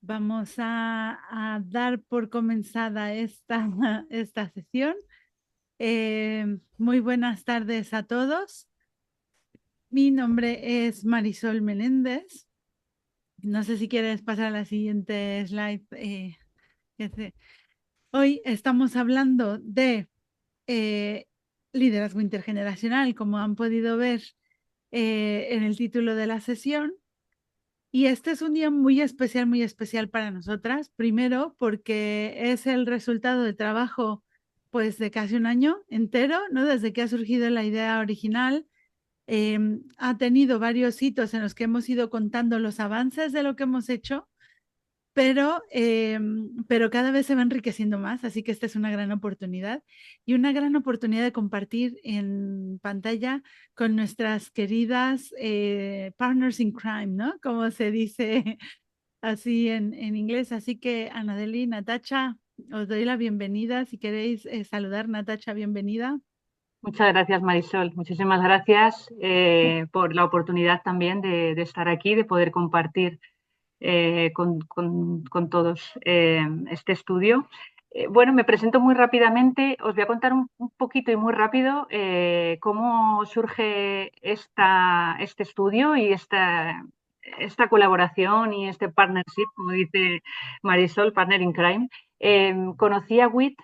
Vamos a dar por comenzada esta sesión. Muy buenas tardes a todos. Mi nombre es Marisol Menéndez. No sé si quieres pasar a la siguiente slide. Hoy estamos hablando de eh, liderazgo intergeneracional, como han podido ver en el título de la sesión. Y este es un día muy especial para nosotras. Primero, porque es el resultado del trabajo, pues, de casi un año entero, ¿no? Desde que ha surgido la idea original. Ha tenido varios hitos en los que hemos ido contando los avances de lo que hemos hecho, pero cada vez se va enriqueciendo más, así que esta es una gran oportunidad y una gran oportunidad de compartir en pantalla con nuestras queridas partners in crime, ¿no? Como se dice así en inglés. Así que Anadeli, Natacha, os doy la bienvenida. Si queréis saludar, Natacha, bienvenida. Muchas gracias, Marisol. Muchísimas gracias por la oportunidad también de estar aquí, de poder compartir con todos este estudio. Bueno, me presento muy rápidamente. Os voy a contar un poquito y muy rápido cómo surge este estudio y esta colaboración y este partnership, como dice Marisol, Partner in Crime. Conocí a WIT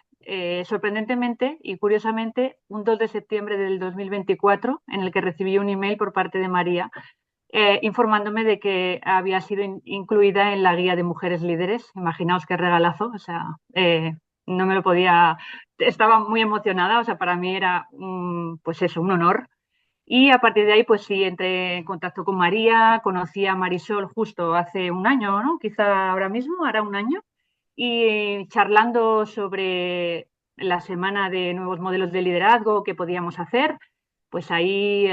sorprendentemente y curiosamente un 2 de septiembre del 2024, en el que recibí un email por parte de María informándome de que había sido incluida en la guía de mujeres líderes. Imaginaos qué regalazo, o sea, no me lo podía, estaba muy emocionada, o sea, para mí era, pues eso, un honor. Y a partir de ahí, pues sí, entré en contacto con María, conocí a Marisol justo hace un año, ¿no? Quizá ahora mismo, hará un año, y charlando sobre la semana de nuevos modelos de liderazgo que podíamos hacer, pues ahí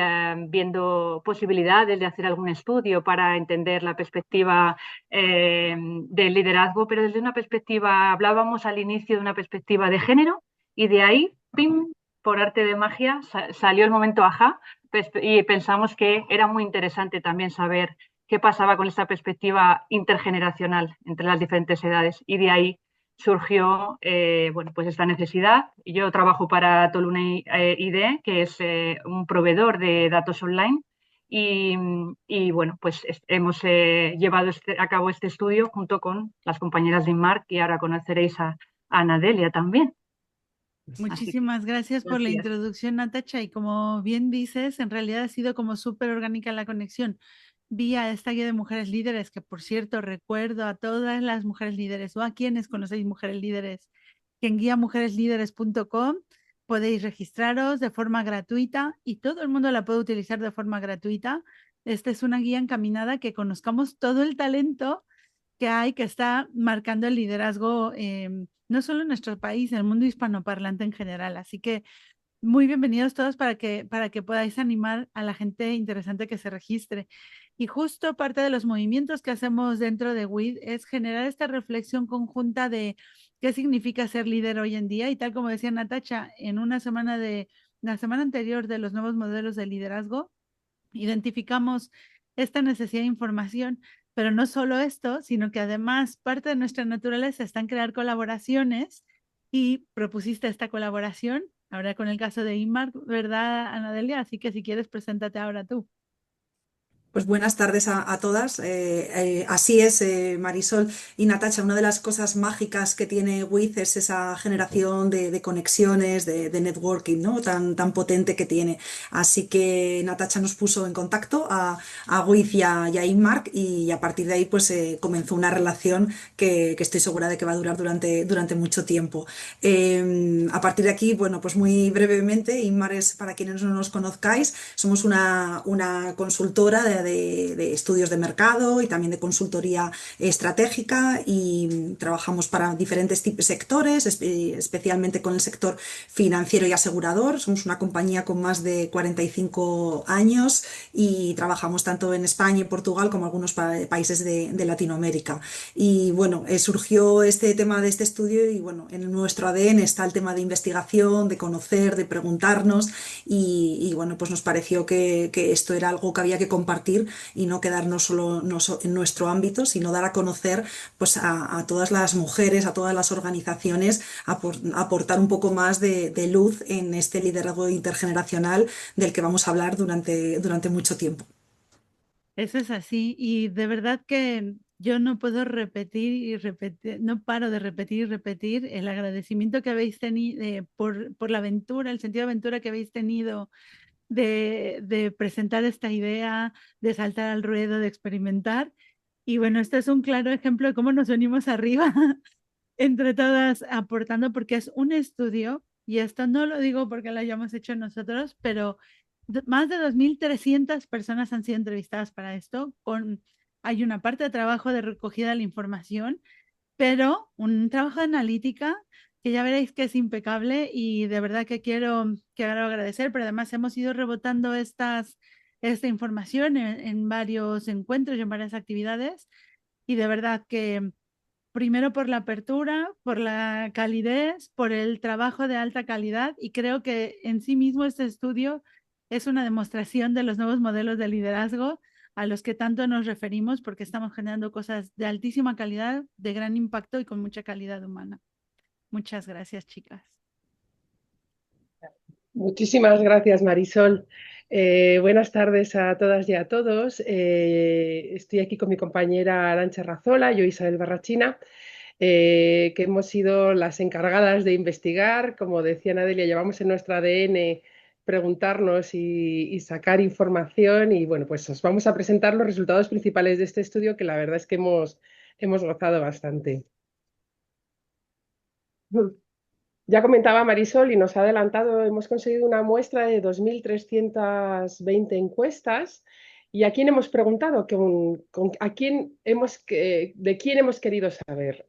viendo posibilidades de hacer algún estudio para entender la perspectiva del liderazgo, pero desde una perspectiva, hablábamos al inicio de una perspectiva de género y de ahí, ¡pim!, por arte de magia, salió el momento ajá y pensamos que era muy interesante también saber qué pasaba con esta perspectiva intergeneracional entre las diferentes edades y de ahí surgió bueno, pues esta necesidad. Yo trabajo para Tolune ID, que es un proveedor de datos online, y, y bueno, pues hemos llevado a cabo este estudio junto con las compañeras de INMARC y ahora conoceréis a Ana Delia también. Así que Muchísimas gracias por la gracias. introducción, Natacha. Y como bien dices, en realidad ha sido como súper orgánica la conexión vía esta guía de mujeres líderes, que por cierto recuerdo a todas las mujeres líderes o a quienes conocéis mujeres líderes, que en guiamujereslideres.com podéis registraros de forma gratuita y todo el mundo la puede utilizar de forma gratuita. Esta es una guía encaminada a que conozcamos todo el talento que hay que está marcando el liderazgo, no solo en nuestro país, en el mundo hispanoparlante en general. Así que muy bienvenidos todos para que podáis animar a la gente interesante que se registre. Y justo parte de los movimientos que hacemos dentro de WID es generar esta reflexión conjunta de qué significa ser líder hoy en día. Y tal como decía Natacha, en la semana anterior de los nuevos modelos de liderazgo, identificamos esta necesidad de información, pero no solo esto, sino que además parte de nuestra naturaleza está en crear colaboraciones y propusiste esta colaboración, ahora con el caso de IMARC, ¿verdad, Anadelia? Así que si quieres, preséntate ahora tú. Pues buenas tardes a todas. Así es, Marisol y Natacha. Una de las cosas mágicas que tiene WIZ es esa generación de conexiones, de networking, ¿no? Tan potente que tiene. Así que Natacha nos puso en contacto a WIZ y a Inmark y a partir de ahí pues comenzó una relación que estoy segura de que va a durar durante mucho tiempo. A partir de aquí, bueno, pues muy brevemente, Inmark es, para quienes no nos conozcáis, somos una consultora de estudios de mercado y también de consultoría estratégica y trabajamos para diferentes sectores, especialmente con el sector financiero y asegurador. Somos una compañía con más de 45 años y trabajamos tanto en España y Portugal como algunos países de Latinoamérica. Y bueno, surgió este tema de este estudio y bueno, en nuestro ADN está el tema de investigación, de conocer, de preguntarnos y bueno, pues nos pareció que esto era algo que había que compartir compartir y no quedarnos solo en nuestro ámbito, sino dar a conocer pues, a todas las mujeres, a todas las organizaciones, aportar un poco más de luz en este liderazgo intergeneracional del que vamos a hablar durante mucho tiempo. Eso es así y de verdad que yo no puedo repetir y repetir, no paro de repetir y repetir el agradecimiento que habéis tenido por la aventura, el sentido de aventura que habéis tenido de presentar esta idea, de saltar al ruedo, de experimentar. Y bueno, este es un claro ejemplo de cómo nos venimos arriba entre todas aportando, porque es un estudio, y esto no lo digo porque lo hayamos hecho nosotros, pero más de 2.300 personas han sido entrevistadas para esto. Hay una parte de trabajo de recogida de la información, pero un trabajo de analítica que ya veréis que es impecable y de verdad que quiero agradecer, pero además hemos ido rebotando esta información en varios encuentros y en varias actividades y de verdad que primero por la apertura, por la calidez, por el trabajo de alta calidad y creo que en sí mismo este estudio es una demostración de los nuevos modelos de liderazgo a los que tanto nos referimos porque estamos generando cosas de altísima calidad, de gran impacto y con mucha calidad humana. Muchas gracias, chicas. Muchísimas gracias, Marisol. Buenas tardes a todas y a todos. Estoy aquí con mi compañera Arantxa Razola, yo Isabel Barrachina, que hemos sido las encargadas de investigar. Como decía Nadelia, llevamos en nuestro ADN preguntarnos y sacar información y bueno, pues os vamos a presentar los resultados principales de este estudio que la verdad es que hemos gozado bastante. Ya comentaba Marisol y nos ha adelantado, hemos conseguido una muestra de 2.320 encuestas. ¿Y a quién hemos preguntado? ¿De quién hemos querido saber?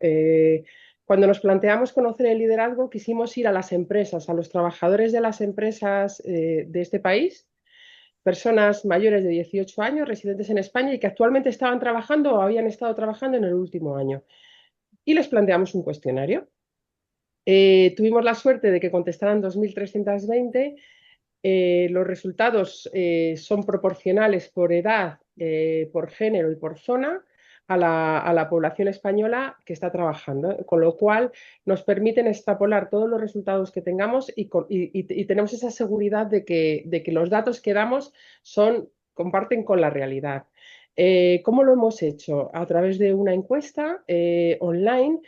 Cuando nos planteamos conocer el liderazgo, quisimos ir a las empresas, a los trabajadores de las empresas de este país, personas mayores de 18 años, residentes en España y que actualmente estaban trabajando o habían estado trabajando en el último año. Y les planteamos un cuestionario. Tuvimos la suerte de que contestaran 2.320. Los resultados son proporcionales por edad, por género y por zona a la población española que está trabajando, con lo cual nos permiten extrapolar todos los resultados que tengamos y tenemos esa seguridad de que los datos que damos comparten con la realidad. ¿Cómo lo hemos hecho? A través de una encuesta online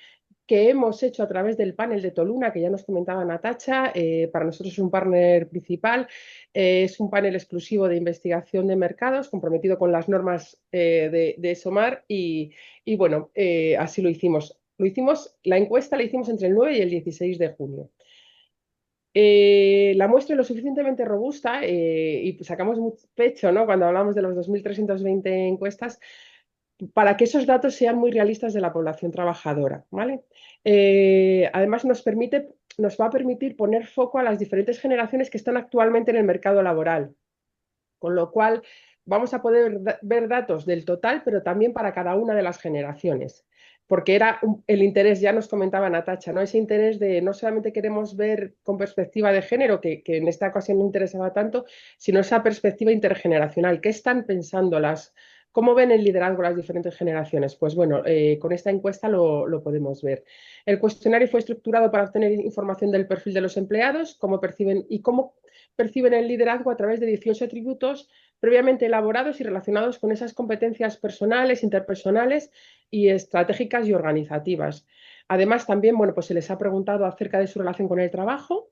que hemos hecho a través del panel de Toluna, que ya nos comentaba Natacha. Para nosotros es un partner principal, es un panel exclusivo de investigación de mercados, comprometido con las normas de SOMAR y bueno, así lo hicimos. La encuesta la hicimos entre el 9 y el 16 de junio. La muestra es lo suficientemente robusta y sacamos mucho pecho, ¿no? Cuando hablamos de los 2.320 encuestas, para que esos datos sean muy realistas de la población trabajadora, ¿vale? Además nos va a permitir poner foco a las diferentes generaciones que están actualmente en el mercado laboral, con lo cual vamos a poder ver datos del total, pero también para cada una de las generaciones. Porque era el interés, ya nos comentaba Natacha, ¿no? Ese interés de no solamente queremos ver con perspectiva de género, que en esta ocasión no interesaba tanto, sino esa perspectiva intergeneracional. ¿Qué están pensando ¿Cómo ven el liderazgo las diferentes generaciones? Pues bueno, con esta encuesta lo podemos ver. El cuestionario fue estructurado para obtener información del perfil de los empleados, cómo perciben el liderazgo a través de 18 atributos previamente elaborados y relacionados con esas competencias personales, interpersonales y estratégicas y organizativas. Además, también, bueno, pues se les ha preguntado acerca de su relación con el trabajo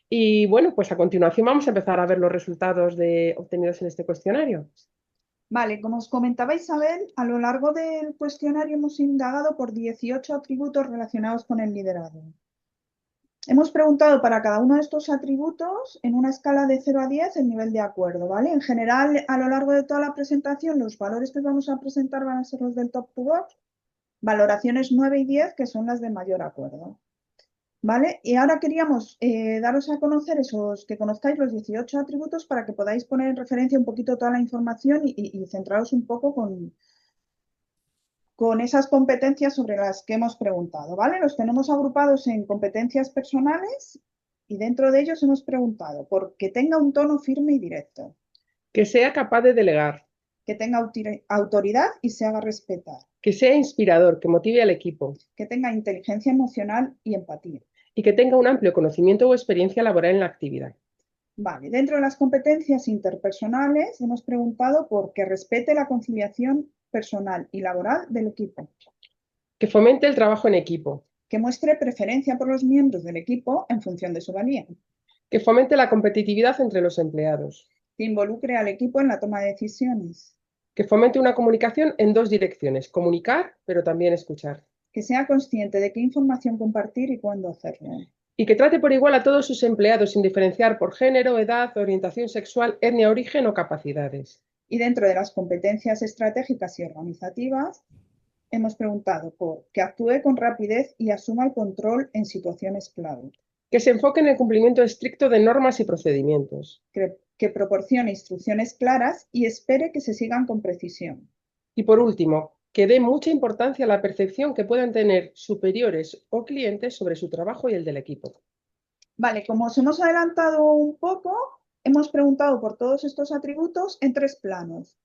y, bueno, pues a continuación vamos a empezar a ver los resultados obtenidos en este cuestionario. Vale, como os comentaba Isabel, a lo largo del cuestionario hemos indagado por 18 atributos relacionados con el liderazgo. Hemos preguntado para cada uno de estos atributos en una escala de 0 a 10 el nivel de acuerdo, ¿vale? En general, a lo largo de toda la presentación, los valores que vamos a presentar van a ser los del top to bottom, valoraciones 9 y 10, que son las de mayor acuerdo. ¿Vale? Y ahora queríamos daros a conocer que conozcáis los 18 atributos para que podáis poner en referencia un poquito toda la información y centraros un poco con esas competencias sobre las que hemos preguntado, ¿vale? Los tenemos agrupados en competencias personales y dentro de ellos hemos preguntado por que tenga un tono firme y directo. Que sea capaz de delegar. que tenga autoridad y se haga respetar, que sea inspirador, que motive al equipo que tenga inteligencia emocional y empatía. y que tenga un amplio conocimiento o experiencia laboral en la actividad. Vale, dentro de las competencias interpersonales hemos preguntado por que respete la conciliación personal y laboral del equipo, Que fomente el trabajo en equipo, que muestre preferencia por los miembros del equipo en función de su valía, que fomente la competitividad entre los empleados, que involucre al equipo en la toma de decisiones, que fomente una comunicación en dos direcciones, comunicar, pero también escuchar, que sea consciente de qué información compartir y cuándo hacerlo. y que trate por igual a todos sus empleados sin diferenciar por género, edad, orientación sexual, etnia, origen o capacidades. Y dentro de las competencias estratégicas y organizativas, hemos preguntado por que actúe con rapidez y asuma el control en situaciones clave, Que se enfoque en el cumplimiento estricto de normas y procedimientos. que proporcione instrucciones claras y espere que se sigan con precisión. Y por último, que dé mucha importancia a la percepción que puedan tener superiores o clientes sobre su trabajo y el del equipo. Vale, como os hemos adelantado un poco, hemos preguntado por todos estos atributos en tres planos.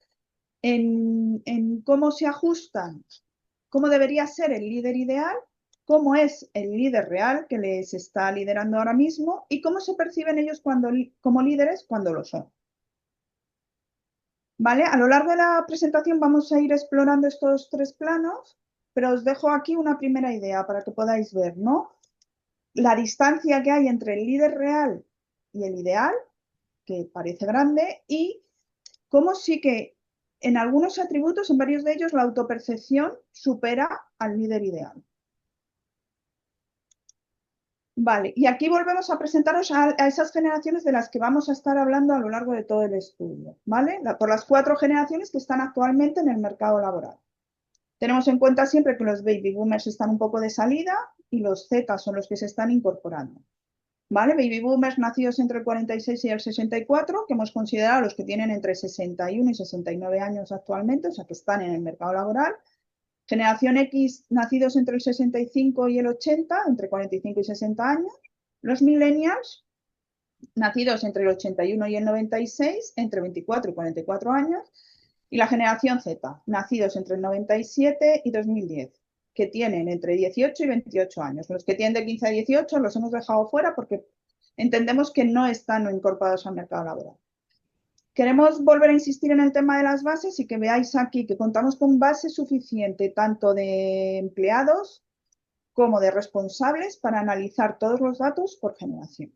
En cómo se ajustan, cómo debería ser el líder ideal, cómo es el líder real que les está liderando ahora mismo y cómo se perciben ellos como líderes cuando lo son. ¿Vale? A lo largo de la presentación vamos a ir explorando estos tres planos, pero os dejo aquí una primera idea para que podáis ver, ¿no? La distancia que hay entre el líder real y el ideal, que parece grande, y cómo sí que en algunos atributos, en varios de ellos, la autopercepción supera al líder ideal. Vale, y aquí volvemos a presentaros a esas generaciones de las que vamos a estar hablando a lo largo de todo el estudio, ¿vale? Por las 4 generaciones que están actualmente en el mercado laboral. Tenemos en cuenta siempre que los baby boomers están un poco de salida y los Z son los que se están incorporando. ¿Vale? Baby boomers nacidos entre el 46 y el 64, que hemos considerado los que tienen entre 61 y 69 años actualmente, o sea, que están en el mercado laboral. Generación X, nacidos entre el 65 y el 80, entre 45 y 60 años. Los millennials, nacidos entre el 81 y el 96, entre 24 y 44 años. Y la generación Z, nacidos entre el 97 y 2010, que tienen entre 18 y 28 años. Los que tienen de 15 a 18 los hemos dejado fuera porque entendemos que no están incorporados al mercado laboral. Queremos volver a insistir en el tema de las bases y que veáis aquí que contamos con base suficiente tanto de empleados como de responsables para analizar todos los datos por generación.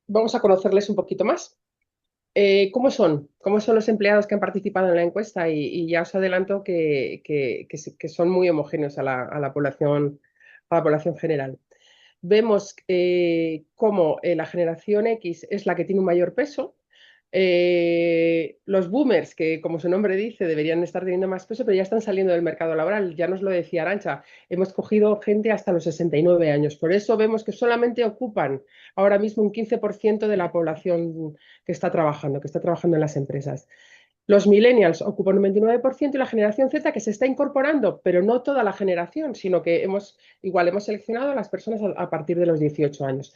Vamos a conocerles un poquito más. ¿Cómo son? ¿Cómo son los empleados que han participado en la encuesta? Y ya os adelanto que son muy homogéneos a la población general. Vemos cómo la generación X es la que tiene un mayor peso. Los boomers, que como su nombre dice, deberían estar teniendo más peso, pero ya están saliendo del mercado laboral. Ya nos lo decía Arantxa, hemos cogido gente hasta los 69 años. Por eso vemos que solamente ocupan ahora mismo un 15% de la población que está trabajando en las empresas. Los millennials ocupan un 29% y la generación Z que se está incorporando, pero no toda la generación, sino que hemos seleccionado a las personas a partir de los 18 años.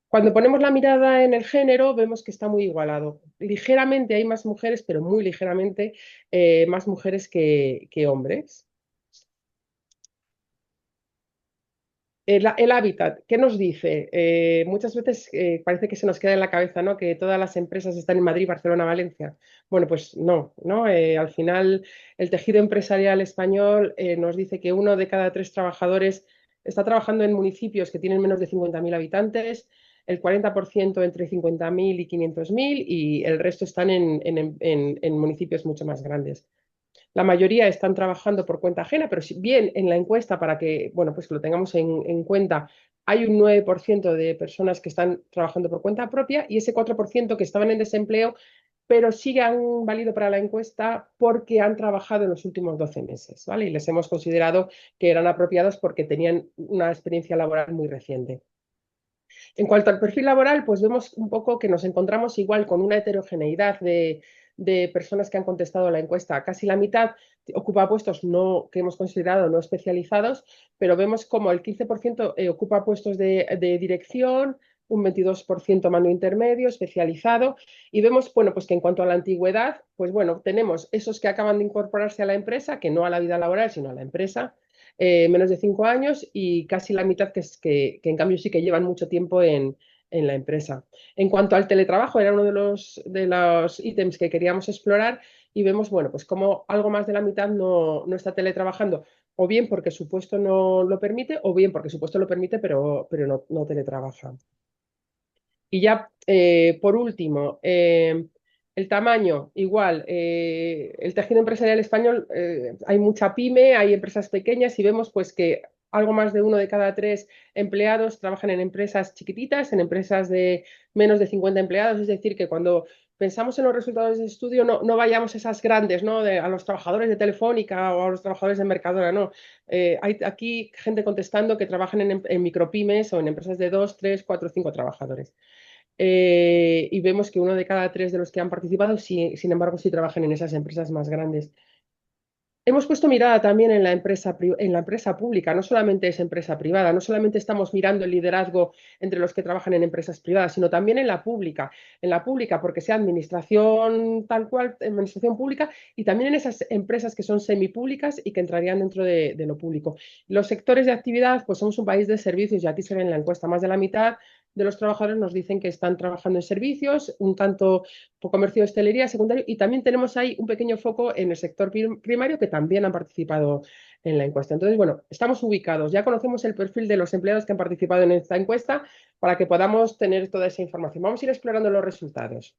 Cuando ponemos la mirada en el género, vemos que está muy igualado. Ligeramente hay más mujeres, pero muy ligeramente más mujeres que hombres. El hábitat, ¿qué nos dice? Muchas veces parece que se nos queda en la cabeza, ¿no? Que todas las empresas están en Madrid, Barcelona, Valencia. Bueno, pues no, ¿no? Al final, el tejido empresarial español nos dice que 1 de cada 3 trabajadores está trabajando en municipios que tienen menos de 50.000 habitantes, el 40% entre 50.000 y 500.000 y el resto están en municipios mucho más grandes. La mayoría están trabajando por cuenta ajena, pero si bien en la encuesta, para que bueno, pues lo tengamos en cuenta, hay un 9% de personas que están trabajando por cuenta propia y ese 4% que estaban en desempleo, pero sí han valido para la encuesta porque han trabajado en los últimos 12 meses, ¿vale? Y les hemos considerado que eran apropiados porque tenían una experiencia laboral muy reciente. En cuanto al perfil laboral, pues vemos un poco que nos encontramos igual con una heterogeneidad de personas que han contestado la encuesta. Casi la mitad ocupa puestos que hemos considerado no especializados, pero vemos como el 15% ocupa puestos de dirección, un 22% mando intermedio, especializado, y vemos, bueno, pues que en cuanto a la antigüedad, pues bueno, tenemos esos que acaban de incorporarse a la empresa, que no a la vida laboral, sino a la empresa, menos de 5 años, y casi la mitad que en cambio sí que llevan mucho tiempo en la empresa. En cuanto al teletrabajo, era uno de los ítems que queríamos explorar y vemos, bueno, pues como algo más de la mitad no está teletrabajando, o bien porque su puesto no lo permite, o bien porque su puesto lo permite, pero no teletrabaja. Y ya, por último, el tamaño, igual, el tejido empresarial español, hay mucha pyme, hay empresas pequeñas y vemos pues que algo más de 1 de cada 3 empleados trabajan en empresas chiquititas, en empresas de menos de 50 empleados, es decir, que cuando pensamos en los resultados del estudio no vayamos a esas grandes, ¿no? A los trabajadores de Telefónica o a los trabajadores de Mercadona, no. Hay aquí gente contestando que trabajan en micropymes o en empresas de 2, 3, 4, 5 trabajadores. Y vemos que 1 de cada 3 de los que han participado, sin embargo, sí trabajan en esas empresas más grandes. Hemos puesto mirada también en la empresa pública, no solamente es empresa privada, no solamente estamos mirando el liderazgo entre los que trabajan en empresas privadas, sino también en la pública porque sea administración tal cual, administración pública, y también en esas empresas que son semipúblicas y que entrarían dentro de lo público. Los sectores de actividad, pues somos un país de servicios y aquí se ve en la encuesta, más de la mitad de los trabajadores nos dicen que están trabajando en servicios, un tanto por comercio de hostelería, secundario, y también tenemos ahí un pequeño foco en el sector primario que también han participado en la encuesta. Entonces, bueno, estamos ubicados, ya conocemos el perfil de los empleados que han participado en esta encuesta para que podamos tener toda esa información. Vamos a ir explorando los resultados.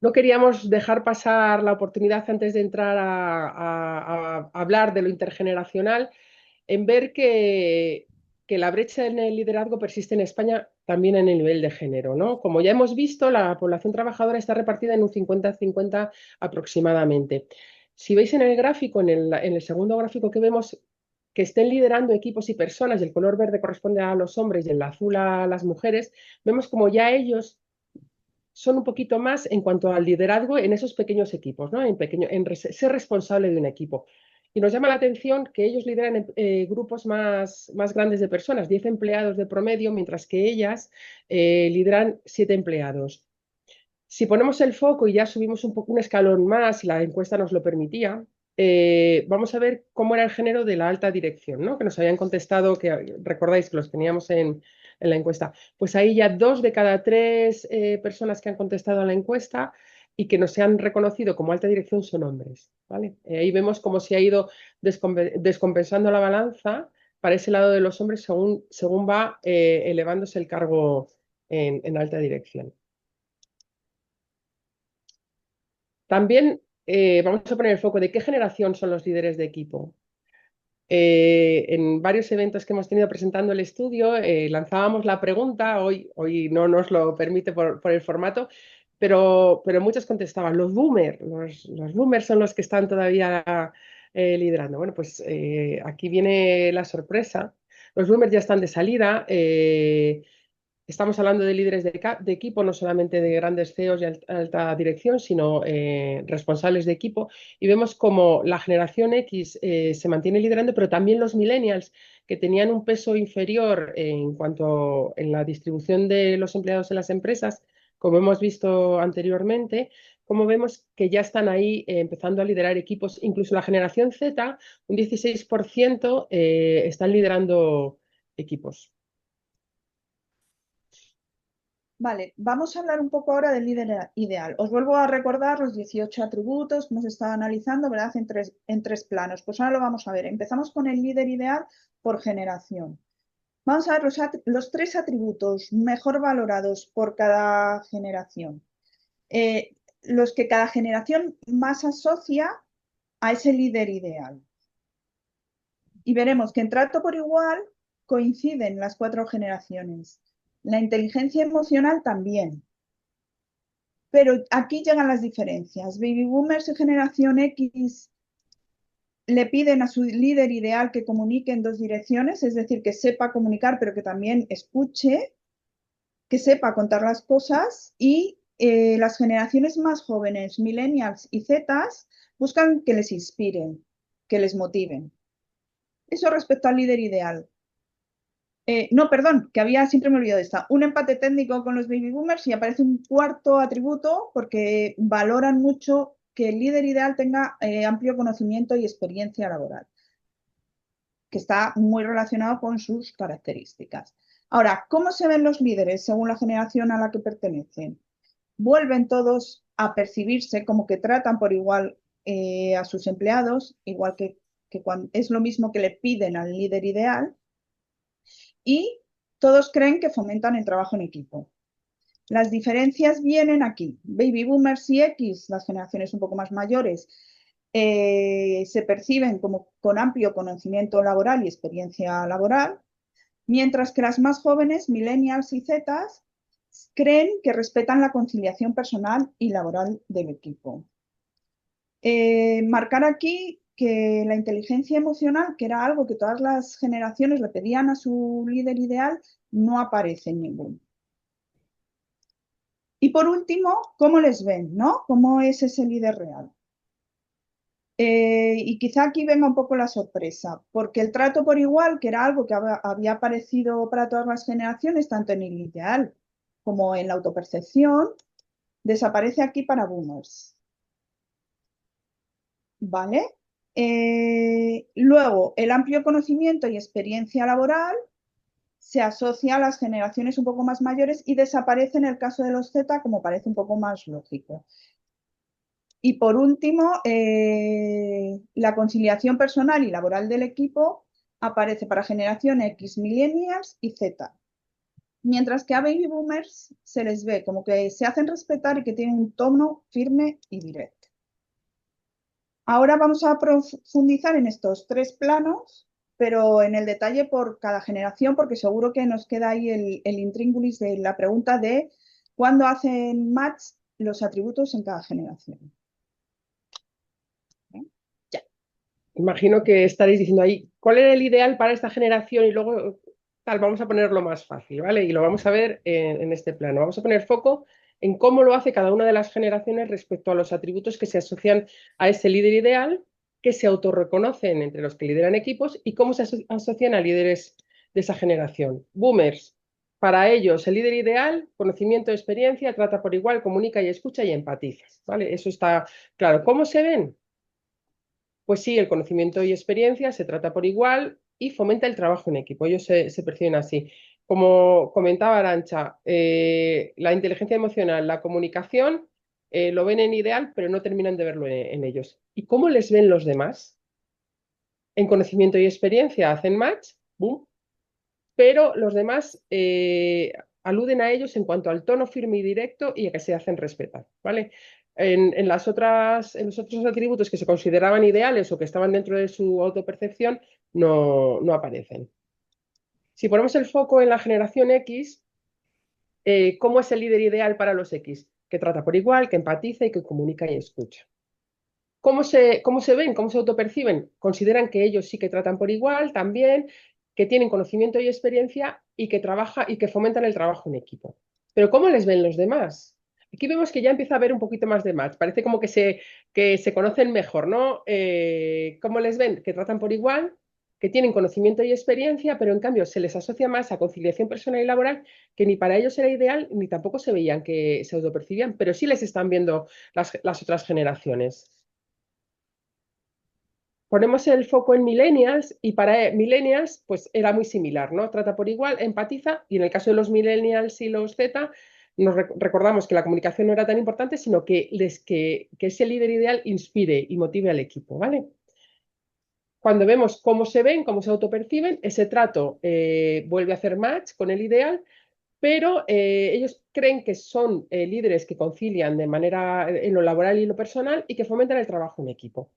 No queríamos dejar pasar la oportunidad antes de entrar a hablar de lo intergeneracional en ver que la brecha en el liderazgo persiste en España también en el nivel de género, ¿no? Como ya hemos visto, la población trabajadora está repartida en un 50-50 aproximadamente. Si veis en el gráfico, en el segundo gráfico que vemos, que estén liderando equipos y personas, y el color verde corresponde a los hombres y el azul a las mujeres, vemos como ya ellos son un poquito más en cuanto al liderazgo en esos pequeños equipos, ¿no? En ser responsable de un equipo. Y nos llama la atención que ellos lideran grupos más grandes de personas, 10 empleados de promedio, mientras que ellas lideran 7 empleados. Si ponemos el foco y ya subimos un escalón más, y la encuesta nos lo permitía, vamos a ver cómo era el género de la alta dirección, ¿no? Que nos habían contestado, que recordáis que los teníamos en la encuesta. Pues ahí ya 2 de cada 3 personas que han contestado a la encuesta y que nos se han reconocido como alta dirección son hombres, ¿vale? Ahí vemos cómo se ha ido descompensando la balanza para ese lado de los hombres según va elevándose el cargo en alta dirección. También vamos a poner el foco de qué generación son los líderes de equipo. En varios eventos que hemos tenido presentando el estudio, lanzábamos la pregunta, hoy no nos lo permite por el formato, pero muchos contestaban, los boomers, los boomers son los que están todavía liderando. Bueno, pues aquí viene la sorpresa. Los boomers ya están de salida. Estamos hablando de líderes de equipo, no solamente de grandes CEOs y alta dirección, sino responsables de equipo. Y vemos como la generación X se mantiene liderando, pero también los millennials, que tenían un peso inferior en cuanto en la distribución de los empleados en las empresas, como hemos visto anteriormente, como vemos que ya están ahí empezando a liderar equipos. Incluso la generación Z, un 16% están liderando equipos. Vale, vamos a hablar un poco ahora del líder ideal. Os vuelvo a recordar los 18 atributos que hemos estado analizando, ¿verdad? En tres planos. Pues ahora lo vamos a ver. Empezamos con el líder ideal por generación. Vamos a ver los 3 atributos mejor valorados por cada generación. Los que cada generación más asocia a ese líder ideal. Y veremos que en trato por igual coinciden las 4 generaciones. La inteligencia emocional también. Pero aquí llegan las diferencias. Baby Boomers y Generación X le piden a su líder ideal que comunique en 2 direcciones, es decir, que sepa comunicar, pero que también escuche, que sepa contar las cosas, y las generaciones más jóvenes, Millennials y Zetas, buscan que les inspiren, que les motiven. Eso respecto al líder ideal. No, perdón, que siempre me olvido de esta. Un empate técnico con los baby boomers y aparece un cuarto atributo porque valoran mucho que el líder ideal tenga amplio conocimiento y experiencia laboral, que está muy relacionado con sus características. Ahora, ¿cómo se ven los líderes según la generación a la que pertenecen? Vuelven todos a percibirse como que tratan por igual a sus empleados, igual que cuando, es lo mismo que le piden al líder ideal, y todos creen que fomentan el trabajo en equipo. Las diferencias vienen aquí. Baby boomers y X, las generaciones un poco más mayores, se perciben como con amplio conocimiento laboral y experiencia laboral, mientras que las más jóvenes, millennials y Zetas, creen que respetan la conciliación personal y laboral del equipo. Marcar aquí que la inteligencia emocional, que era algo que todas las generaciones le pedían a su líder ideal, no aparece en ninguno. Y por último, ¿cómo les ven? ¿No? ¿Cómo es ese líder real? Y quizá aquí venga un poco la sorpresa, porque el trato por igual, que era algo que había aparecido para todas las generaciones, tanto en el ideal como en la autopercepción, desaparece aquí para boomers. ¿Vale? Luego, el amplio conocimiento y experiencia laboral se asocia a las generaciones un poco más mayores y desaparece en el caso de los Z, como parece un poco más lógico. Y por último, la conciliación personal y laboral del equipo aparece para generación X, millennials y Z. Mientras que a baby boomers se les ve como que se hacen respetar y que tienen un tono firme y directo. Ahora vamos a profundizar en estos tres planos, pero en el detalle por cada generación, porque seguro que nos queda ahí el intríngulis de la pregunta de cuándo hacen match los atributos en cada generación. Ya. Imagino que estaréis diciendo ahí, ¿cuál era el ideal para esta generación? Y luego, tal, vamos a ponerlo más fácil, ¿vale? Y lo vamos a ver en este plano. Vamos a poner foco en cómo lo hace cada una de las generaciones respecto a los atributos que se asocian a ese líder ideal, que se autorreconocen entre los que lideran equipos y cómo se asocian a líderes de esa generación. Boomers, para ellos el líder ideal, conocimiento, experiencia, trata por igual, comunica y escucha y empatiza, ¿vale? Eso está claro. ¿Cómo se ven? Pues sí, el conocimiento y experiencia se trata por igual y fomenta el trabajo en equipo. Ellos se perciben así. Como comentaba Arantxa, la inteligencia emocional, la comunicación, lo ven en ideal, pero no terminan de verlo en ellos. ¿Y cómo les ven los demás? En conocimiento y experiencia hacen match, boom, pero los demás aluden a ellos en cuanto al tono firme y directo y a que se hacen respetar, ¿vale? En los otros atributos que se consideraban ideales o que estaban dentro de su autopercepción no aparecen. Si ponemos el foco en la generación X, ¿cómo es el líder ideal para los X? Que trata por igual, que empatiza y que comunica y escucha. ¿Cómo se ven? ¿Cómo se autoperciben? Consideran que ellos sí que tratan por igual también, que tienen conocimiento y experiencia y que fomentan el trabajo en equipo. Pero ¿cómo les ven los demás? Aquí vemos que ya empieza a haber un poquito más de match. Parece como que se conocen mejor, ¿no? ¿Cómo les ven? Que tratan por igual, que tienen conocimiento y experiencia, pero en cambio se les asocia más a conciliación personal y laboral, que ni para ellos era ideal, ni tampoco se veían que se autopercibían, pero sí les están viendo las otras generaciones. Ponemos el foco en millennials y para millennials pues era muy similar, ¿no? Trata por igual, empatiza y en el caso de los millennials y los Z nos recordamos que la comunicación no era tan importante, sino que ese líder ideal inspire y motive al equipo, ¿vale? Cuando vemos cómo se ven, cómo se autoperciben, ese trato vuelve a hacer match con el ideal, pero ellos creen que son líderes que concilian de manera en lo laboral y lo personal y que fomentan el trabajo en equipo.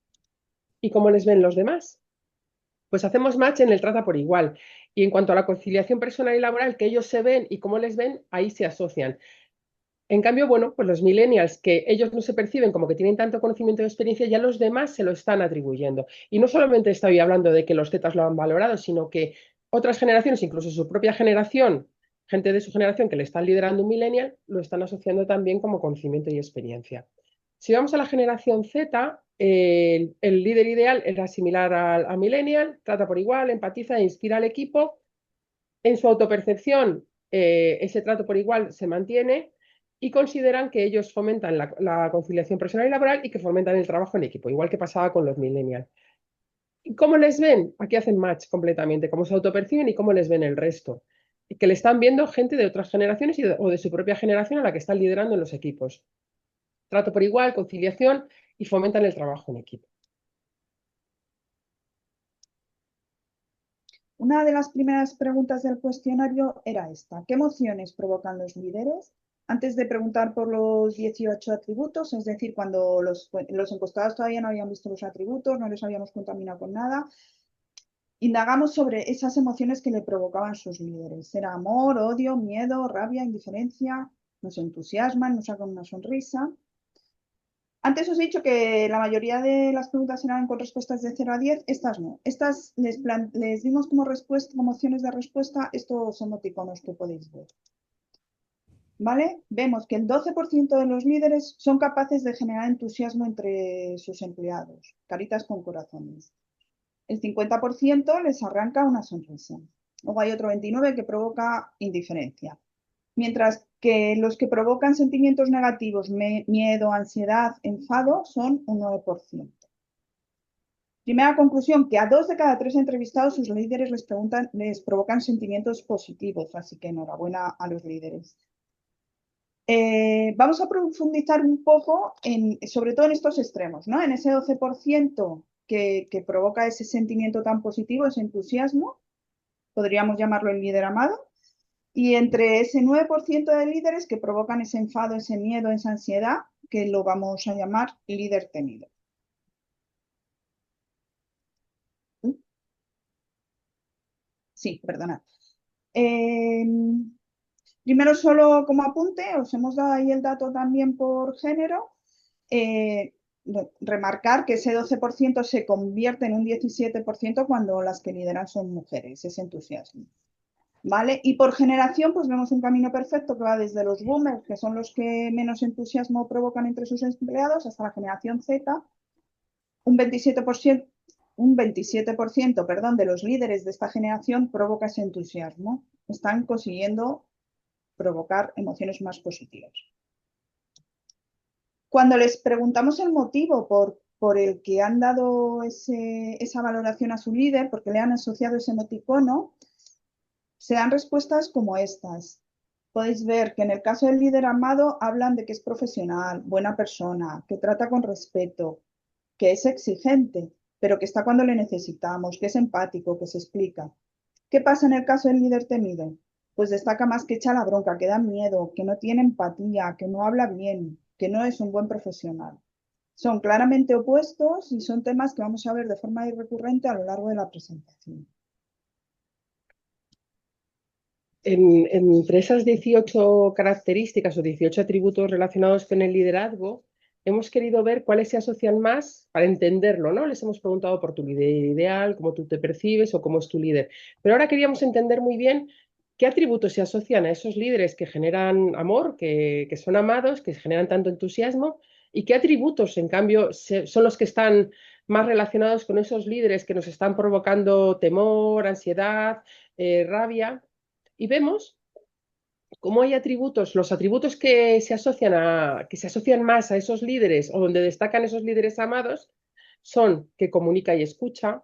¿Y cómo les ven los demás? Pues hacemos match en el trata por igual. Y en cuanto a la conciliación personal y laboral, que ellos se ven y cómo les ven, ahí se asocian. En cambio, bueno, pues los millennials, que ellos no se perciben como que tienen tanto conocimiento y experiencia, ya los demás se lo están atribuyendo. Y no solamente estoy hablando de que los Zetas lo han valorado, sino que otras generaciones, incluso su propia generación, gente de su generación que le están liderando un millennial, lo están asociando también como conocimiento y experiencia. Si vamos a la generación Z, el líder ideal era similar a millennial, trata por igual, empatiza e inspira al equipo, En su autopercepción, ese trato por igual se mantiene y consideran que ellos fomentan la conciliación personal y laboral y que fomentan el trabajo en equipo, igual que pasaba con los millennials. ¿Y cómo les ven? Aquí hacen match completamente, cómo se autoperciben y cómo les ven el resto. Y que le están viendo gente de otras generaciones o de su propia generación a la que están liderando en los equipos. Trato por igual, conciliación y fomentan el trabajo en equipo. Una de las primeras preguntas del cuestionario era esta: ¿qué emociones provocan los líderes? Antes de preguntar por los 18 atributos, es decir, cuando los encuestados todavía no habían visto los atributos, no les habíamos contaminado con nada, indagamos sobre esas emociones que le provocaban sus líderes. Era amor, odio, miedo, rabia, indiferencia, nos entusiasman, nos sacan una sonrisa. Antes os he dicho que la mayoría de las preguntas eran con respuestas de 0 a 10, estas no. Estas les dimos como respuesta, como opciones de respuesta, estos emoticonos que podéis ver. ¿Vale? Vemos que el 12% de los líderes son capaces de generar entusiasmo entre sus empleados, caritas con corazones. El 50% les arranca una sonrisa. Luego hay otro 29% que provoca indiferencia. Mientras que los que provocan sentimientos negativos, miedo, ansiedad, enfado, son un 9%. Primera conclusión, que a 2 de cada 3 entrevistados sus líderes les provocan sentimientos positivos, así que enhorabuena a los líderes. Vamos a profundizar un poco, sobre todo en estos extremos, ¿no? En ese 12% que provoca ese sentimiento tan positivo, ese entusiasmo, podríamos llamarlo el líder amado, y entre ese 9% de líderes que provocan ese enfado, ese miedo, esa ansiedad, que lo vamos a llamar líder temido. Sí, perdonad. Primero, solo como apunte, os hemos dado ahí el dato también por género. Remarcar que ese 12% se convierte en un 17% cuando las que lideran son mujeres, ese entusiasmo. ¿Vale? Y por generación, pues vemos un camino perfecto que va desde los boomers, que son los que menos entusiasmo provocan entre sus empleados, hasta la generación Z. Un 27%, perdón, de los líderes de esta generación provoca ese entusiasmo. Están consiguiendo provocar emociones más positivas. Cuando les preguntamos el motivo por el que han dado esa valoración a su líder, porque le han asociado ese emoticono, se dan respuestas como estas. Podéis ver que en el caso del líder amado hablan de que es profesional, buena persona, que trata con respeto, que es exigente, pero que está cuando le necesitamos, que es empático, que se explica. ¿Qué pasa en el caso del líder temido? Pues destaca más que echa la bronca, que da miedo, que no tiene empatía, que no habla bien, que no es un buen profesional. Son claramente opuestos y son temas que vamos a ver de forma recurrente a lo largo de la presentación. Entre esas 18 características o 18 atributos relacionados con el liderazgo, hemos querido ver cuáles se asocian más para entenderlo, ¿no? Les hemos preguntado por tu líder ideal, cómo tú te percibes o cómo es tu líder. Pero ahora queríamos entender muy bien qué atributos se asocian a esos líderes que generan amor, que son amados, que generan tanto entusiasmo, y qué atributos, en cambio, son los que están más relacionados con esos líderes que nos están provocando temor, ansiedad, rabia. Y vemos cómo hay atributos, los atributos que se asocian más a esos líderes o donde destacan esos líderes amados son que comunica y escucha,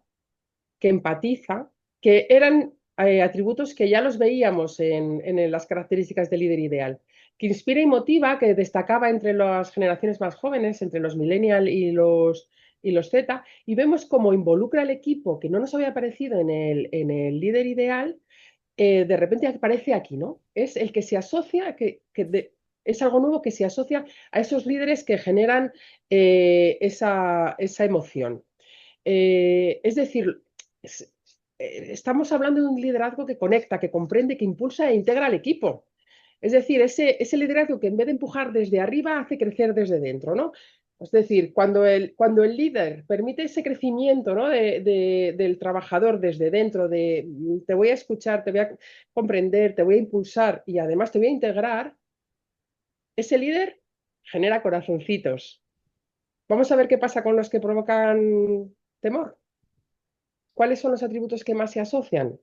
que empatiza, que eran atributos que ya los veíamos en las características del líder ideal, que inspira y motiva, que destacaba entre las generaciones más jóvenes, entre los millennials y los Z, y vemos cómo involucra al equipo que no nos había aparecido en el líder ideal. De repente aparece aquí, ¿no? Es el que se asocia, es algo nuevo que se asocia a esos líderes que generan esa emoción. Es decir, estamos hablando de un liderazgo que conecta, que comprende, que impulsa e integra al equipo. Es decir, ese liderazgo que en vez de empujar desde arriba hace crecer desde dentro, ¿no? Es decir, cuando el líder permite ese crecimiento, ¿no? del trabajador desde dentro, te voy a escuchar, te voy a comprender, te voy a impulsar y además te voy a integrar, ese líder genera corazoncitos. Vamos a ver qué pasa con los que provocan temor. ¿Cuáles son los atributos que más se asocian?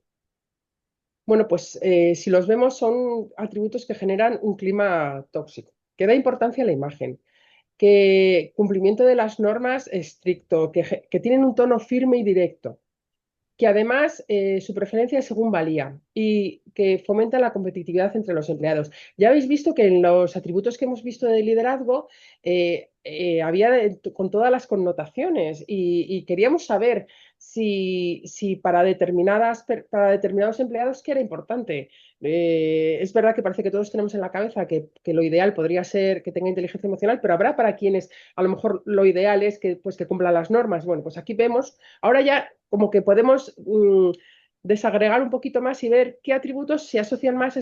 Bueno, pues si los vemos son atributos que generan un clima tóxico, que da importancia a la imagen, que cumplimiento de las normas estricto, que tienen un tono firme y directo, que además su preferencia es según valía y que fomenta la competitividad entre los empleados. Ya habéis visto que en los atributos que hemos visto de liderazgo había con todas las connotaciones y queríamos saber si para determinados empleados qué era importante. Es verdad que parece que todos tenemos en la cabeza que lo ideal podría ser que tenga inteligencia emocional, pero habrá para quienes a lo mejor lo ideal es que, pues, que cumpla las normas. Bueno, pues aquí vemos, ahora ya como que podemos desagregar un poquito más y ver qué atributos se asocian más a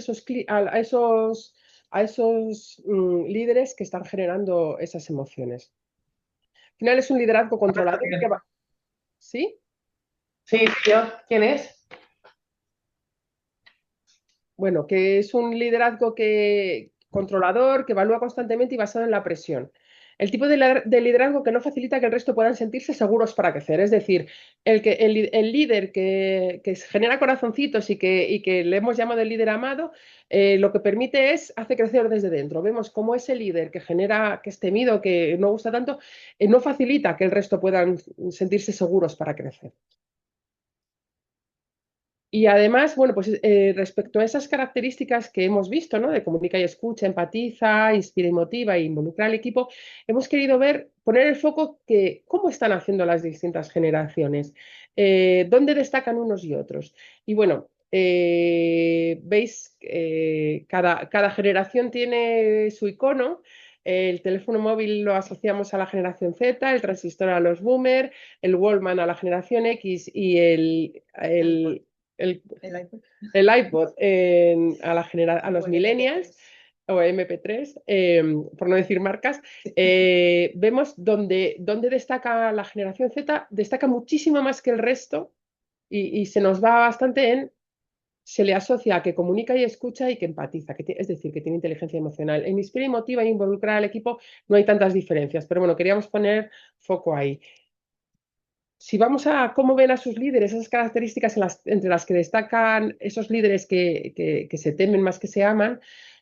esos líderes que están generando esas emociones. Al final es un liderazgo controlador que va. ¿Sí? Sí, yo. ¿Quién es? Bueno, que es un liderazgo controlador, que evalúa constantemente y basado en la presión. El tipo de liderazgo que no facilita que el resto puedan sentirse seguros para crecer. Es decir, el líder que genera corazoncitos y que le hemos llamado el líder amado, lo que permite hace crecer desde dentro. Vemos cómo ese líder que es temido, que no gusta tanto, no facilita que el resto puedan sentirse seguros para crecer. Y además, bueno, pues respecto a esas características que hemos visto, ¿no? De comunica y escucha, empatiza, inspira y motiva e involucra al equipo, hemos querido poner el foco que cómo están haciendo las distintas generaciones, dónde destacan unos y otros. Y bueno, veis, cada generación tiene su icono. El teléfono móvil lo asociamos a la generación Z, el transistor a los boomer, el Wallman a la generación X y el, El iPod. el iPod a los O el millennials o MP3, por no decir marcas, vemos donde destaca la generación Z, destaca muchísimo más que el resto y se nos va bastante se le asocia a que comunica y escucha y que empatiza, es decir, que tiene inteligencia emocional. En inspira y motiva e involucrar al equipo no hay tantas diferencias, pero bueno, queríamos poner foco ahí. Si vamos a cómo ven a sus líderes, esas características entre las que destacan esos líderes que se temen más que se aman,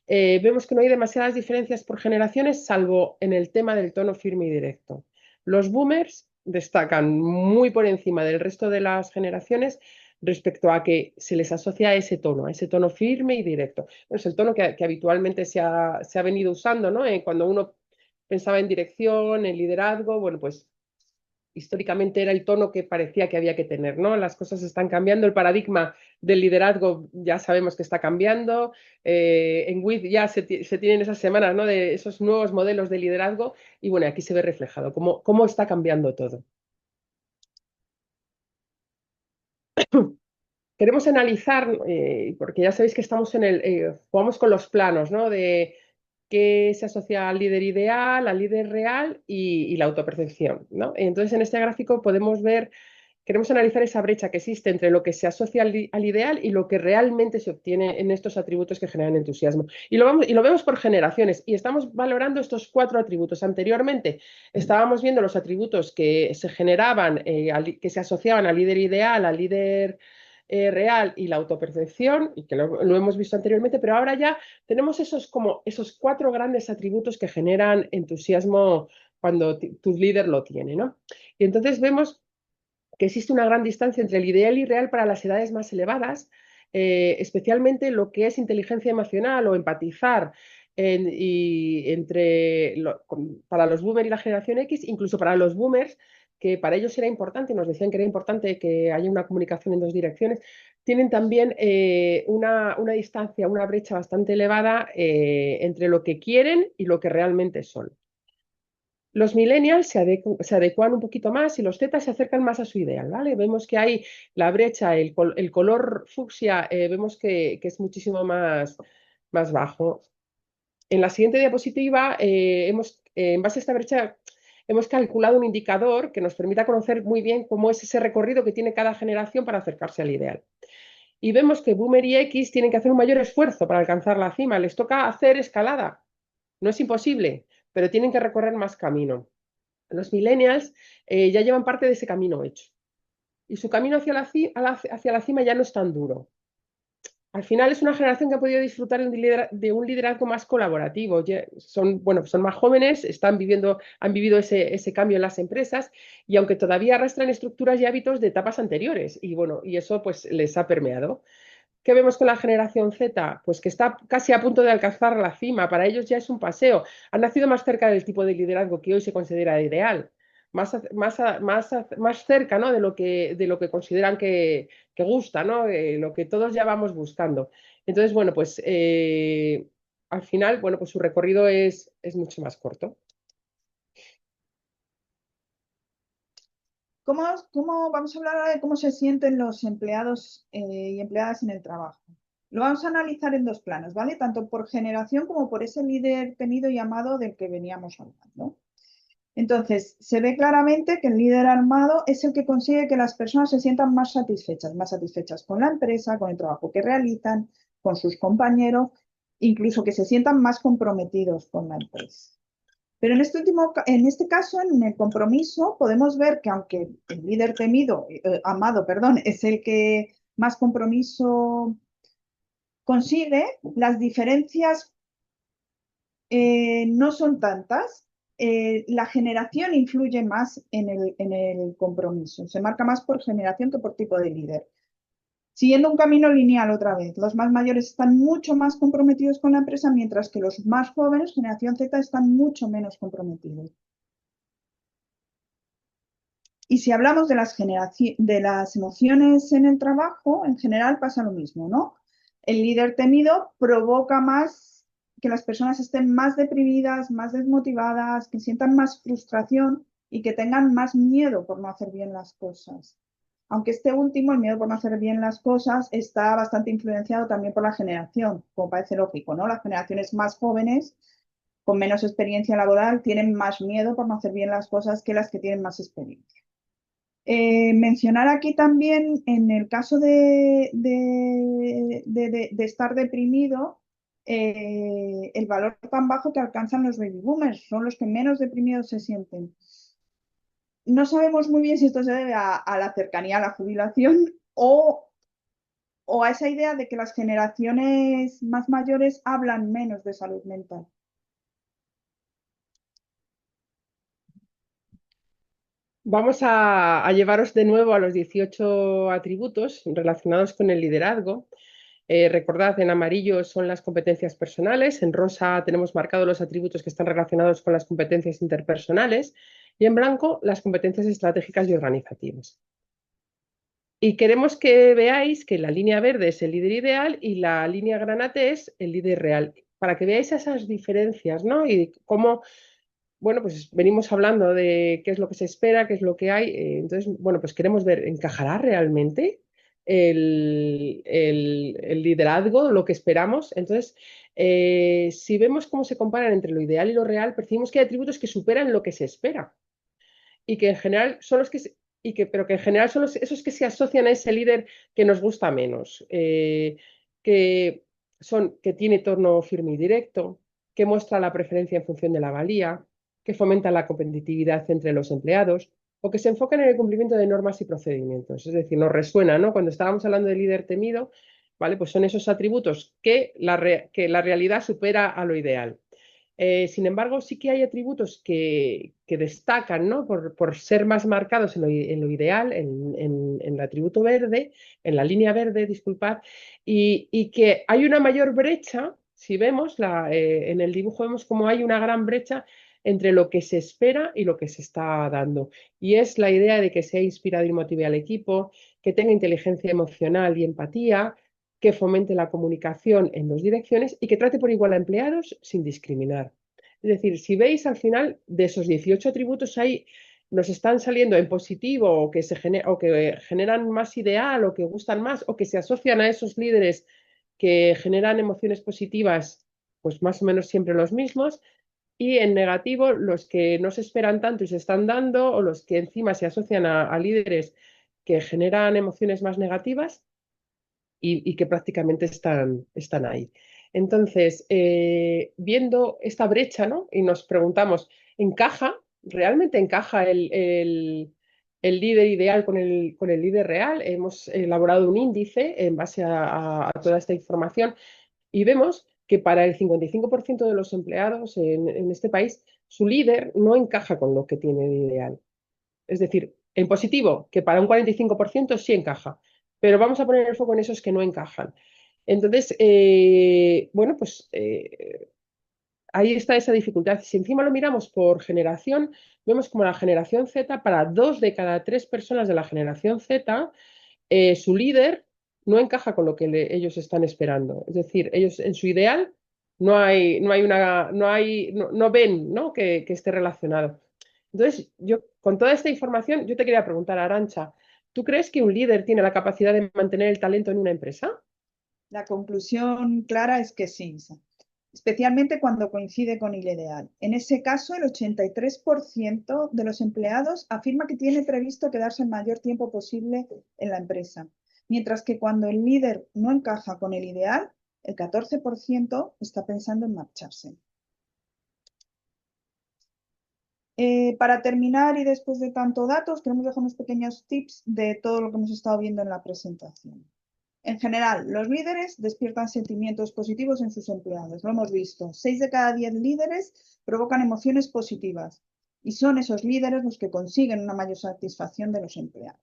vemos que no hay demasiadas diferencias por generaciones, salvo en el tema del tono firme y directo. Los boomers destacan muy por encima del resto de las generaciones respecto a que se les asocia a ese tono firme y directo. Es el tono que habitualmente se ha venido usando, ¿no? Cuando uno pensaba en dirección, en liderazgo, bueno, pues históricamente era el tono que parecía que había que tener, ¿no? Las cosas están cambiando, el paradigma del liderazgo ya sabemos que está cambiando, en WID ya se tienen esas semanas, ¿no? De esos nuevos modelos de liderazgo y bueno, aquí se ve reflejado cómo está cambiando todo. Queremos analizar, porque ya sabéis que jugamos con los planos, ¿no? De qué se asocia al líder ideal, al líder real y la autopercepción, ¿no? Entonces, en este gráfico queremos analizar esa brecha que existe entre lo que se asocia al ideal y lo que realmente se obtiene en estos atributos que generan entusiasmo. Y lo vemos por generaciones y estamos valorando estos 4 atributos. Anteriormente estábamos viendo los atributos que se generaban, que se asociaban al líder ideal, al líder real y la autopercepción, y que lo hemos visto anteriormente, pero ahora ya tenemos esos 4 grandes atributos que generan entusiasmo cuando tu líder lo tiene, ¿no? Y entonces vemos que existe una gran distancia entre el ideal y real para las edades más elevadas, especialmente lo que es inteligencia emocional o empatizar para los boomers y la generación X, incluso para los boomers, que para ellos era importante, nos decían que era importante que haya una comunicación en 2 direcciones, tienen también una distancia, una brecha bastante elevada entre lo que quieren y lo que realmente son. Los millennials se adecuan un poquito más y los Z se acercan más a su ideal, ¿vale? Vemos que hay la brecha, el color fucsia, vemos que es muchísimo más bajo. En la siguiente diapositiva, en base a esta brecha, hemos calculado un indicador que nos permita conocer muy bien cómo es ese recorrido que tiene cada generación para acercarse al ideal. Y vemos que Boomer y X tienen que hacer un mayor esfuerzo para alcanzar la cima. Les toca hacer escalada. No es imposible, pero tienen que recorrer más camino. Los millennials ya llevan parte de ese camino hecho y su camino hacia la cima ya no es tan duro. al final es una generación que ha podido disfrutar de un liderazgo más colaborativo. Bueno, son más jóvenes, han vivido ese cambio en las empresas y aunque todavía arrastran estructuras y hábitos de etapas anteriores y bueno, y eso pues les ha permeado. ¿Qué vemos con la generación Z? Pues que está casi a punto de alcanzar la cima. Para ellos ya es un paseo. Han nacido más cerca del tipo de liderazgo que hoy se considera ideal. Más cerca, ¿no? De lo que consideran que gusta, ¿no? Lo que todos ya vamos buscando. Entonces, bueno, pues al final, bueno, pues su recorrido es mucho más corto. Vamos a hablar ahora de cómo se sienten los empleados y empleadas en el trabajo? Lo vamos a analizar en dos planos, ¿vale? Tanto por generación como por ese líder temido y amado del que veníamos hablando. Entonces, se ve claramente que el líder armado es el que consigue que las personas se sientan más satisfechas con la empresa, con el trabajo que realizan, con sus compañeros, incluso que se sientan más comprometidos con la empresa. Pero en este caso, en el compromiso, podemos ver que aunque el líder amado, perdón, es el que más compromiso consigue, las diferencias no son tantas. La generación influye más en el compromiso. Se marca más por generación que por tipo de líder. Siguiendo un camino lineal otra vez, los más mayores están mucho más comprometidos con la empresa, mientras que los más jóvenes, generación Z, están mucho menos comprometidos. Y si hablamos de las emociones en el trabajo, en general pasa lo mismo, ¿no? El líder temido provoca más que las personas estén más deprimidas, más desmotivadas, que sientan más frustración y que tengan más miedo por no hacer bien las cosas. Aunque este último, el miedo por no hacer bien las cosas, está bastante influenciado también por la generación, como parece lógico, ¿no? Las generaciones más jóvenes, con menos experiencia laboral, tienen más miedo por no hacer bien las cosas que las que tienen más experiencia. Mencionar aquí también, en el caso de estar deprimido, el valor tan bajo que alcanzan los baby boomers, son los que menos deprimidos se sienten. No sabemos muy bien si esto se debe a la cercanía a la jubilación o a esa idea de que las generaciones más mayores hablan menos de salud mental. Vamos a llevaros de nuevo a los 18 atributos relacionados con el liderazgo. Recordad, en amarillo son las competencias personales, en rosa tenemos marcados los atributos que están relacionados con las competencias interpersonales y en blanco las competencias estratégicas y organizativas. Y queremos que veáis que la línea verde es el líder ideal y la línea granate es el líder real, para que veáis esas diferencias, ¿no? Y cómo, bueno, pues venimos hablando de qué es lo que se espera, qué es lo que hay. Entonces, bueno, pues queremos ver, ¿encajará realmente el liderazgo, lo que esperamos? Entonces, si vemos cómo se comparan entre lo ideal y lo real, percibimos que hay atributos que superan lo que se espera y que en general son los que pero que en general son esos que se asocian a ese líder que nos gusta menos, que tiene tono firme y directo, que muestra la preferencia en función de la valía, que fomenta la competitividad entre los empleados o que se enfocan en el cumplimiento de normas y procedimientos. Es decir, nos resuena, ¿no? Cuando estábamos hablando de líder temido, ¿vale? Pues son esos atributos que la realidad supera a lo ideal. Sin embargo, sí que hay atributos que destacan, ¿no? por ser más marcados en lo ideal, en el atributo verde, en la línea verde, disculpad, y que hay una mayor brecha, si vemos, en el dibujo vemos como hay una gran brecha entre lo que se espera y lo que se está dando. Y es la idea de que sea inspirado y motive al equipo, que tenga inteligencia emocional y empatía, que fomente la comunicación en dos direcciones y que trate por igual a empleados sin discriminar. Es decir, si veis al final de esos 18 atributos ahí nos están saliendo en positivo o que generan más ideal o que gustan más o que se asocian a esos líderes que generan emociones positivas, pues más o menos siempre los mismos, y en negativo los que no se esperan tanto y se están dando o los que encima se asocian a líderes que generan emociones más negativas y que prácticamente están ahí. Entonces, viendo esta brecha, ¿no? Y nos preguntamos, ¿realmente encaja el líder ideal con el líder real. Hemos elaborado un índice en base a toda esta información y vemos que para el 55% de los empleados en este país, su líder no encaja con lo que tiene de ideal. Es decir, en positivo, que para un 45% sí encaja, pero vamos a poner el foco en esos que no encajan. Entonces, bueno, pues ahí está esa dificultad. Si encima lo miramos por generación, vemos como la generación Z, para 2 de cada 3 personas de la generación Z, su líder no encaja con lo que ellos están esperando. Es decir, ellos en su ideal no ven, ¿no? Que esté relacionado. Entonces, yo con toda esta información, yo te quería preguntar, Arantxa, ¿tú crees que un líder tiene la capacidad de mantener el talento en una empresa? La conclusión clara es que sí, Isa, especialmente cuando coincide con el ideal. En ese caso, el 83% de los empleados afirma que tiene previsto quedarse el mayor tiempo posible en la empresa, mientras que cuando el líder no encaja con el ideal, el 14% está pensando en marcharse. Para terminar y después de tanto datos, queremos dejar unos pequeños tips de todo lo que hemos estado viendo en la presentación. En general, los líderes despiertan sentimientos positivos en sus empleados. Lo hemos visto. 6 de cada 10 líderes provocan emociones positivas y son esos líderes los que consiguen una mayor satisfacción de los empleados.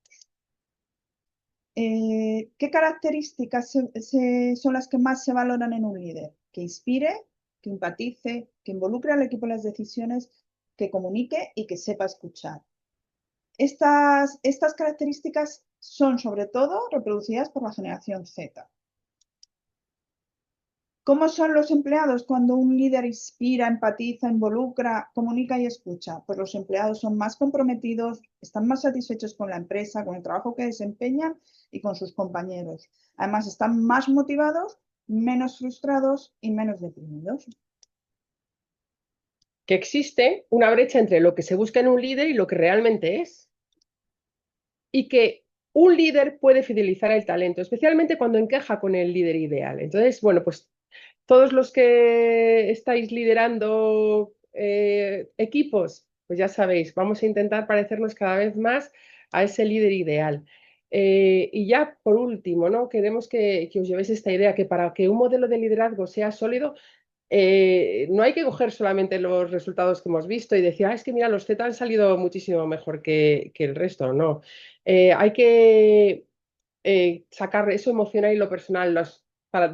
¿Qué características son las que más se valoran en un líder? Que inspire, que empatice, que involucre al equipo en las decisiones, que comunique y que sepa escuchar. Estas características son sobre todo reproducidas por la generación Z. ¿Cómo son los empleados cuando un líder inspira, empatiza, involucra, comunica y escucha? Pues los empleados son más comprometidos, están más satisfechos con la empresa, con el trabajo que desempeñan y con sus compañeros. Además, están más motivados, menos frustrados y menos deprimidos. Que existe una brecha entre lo que se busca en un líder y lo que realmente es. Y que un líder puede fidelizar el talento, especialmente cuando encaja con el líder ideal. Entonces, bueno, pues todos los que estáis liderando equipos, pues ya sabéis, vamos a intentar parecernos cada vez más a ese líder ideal. Y ya por último, ¿no? Queremos que os llevéis esta idea que para que un modelo de liderazgo sea sólido, no hay que coger solamente los resultados que hemos visto y decir, es que mira, los Z han salido muchísimo mejor que el resto. No. Hay que sacar eso emocional y lo personal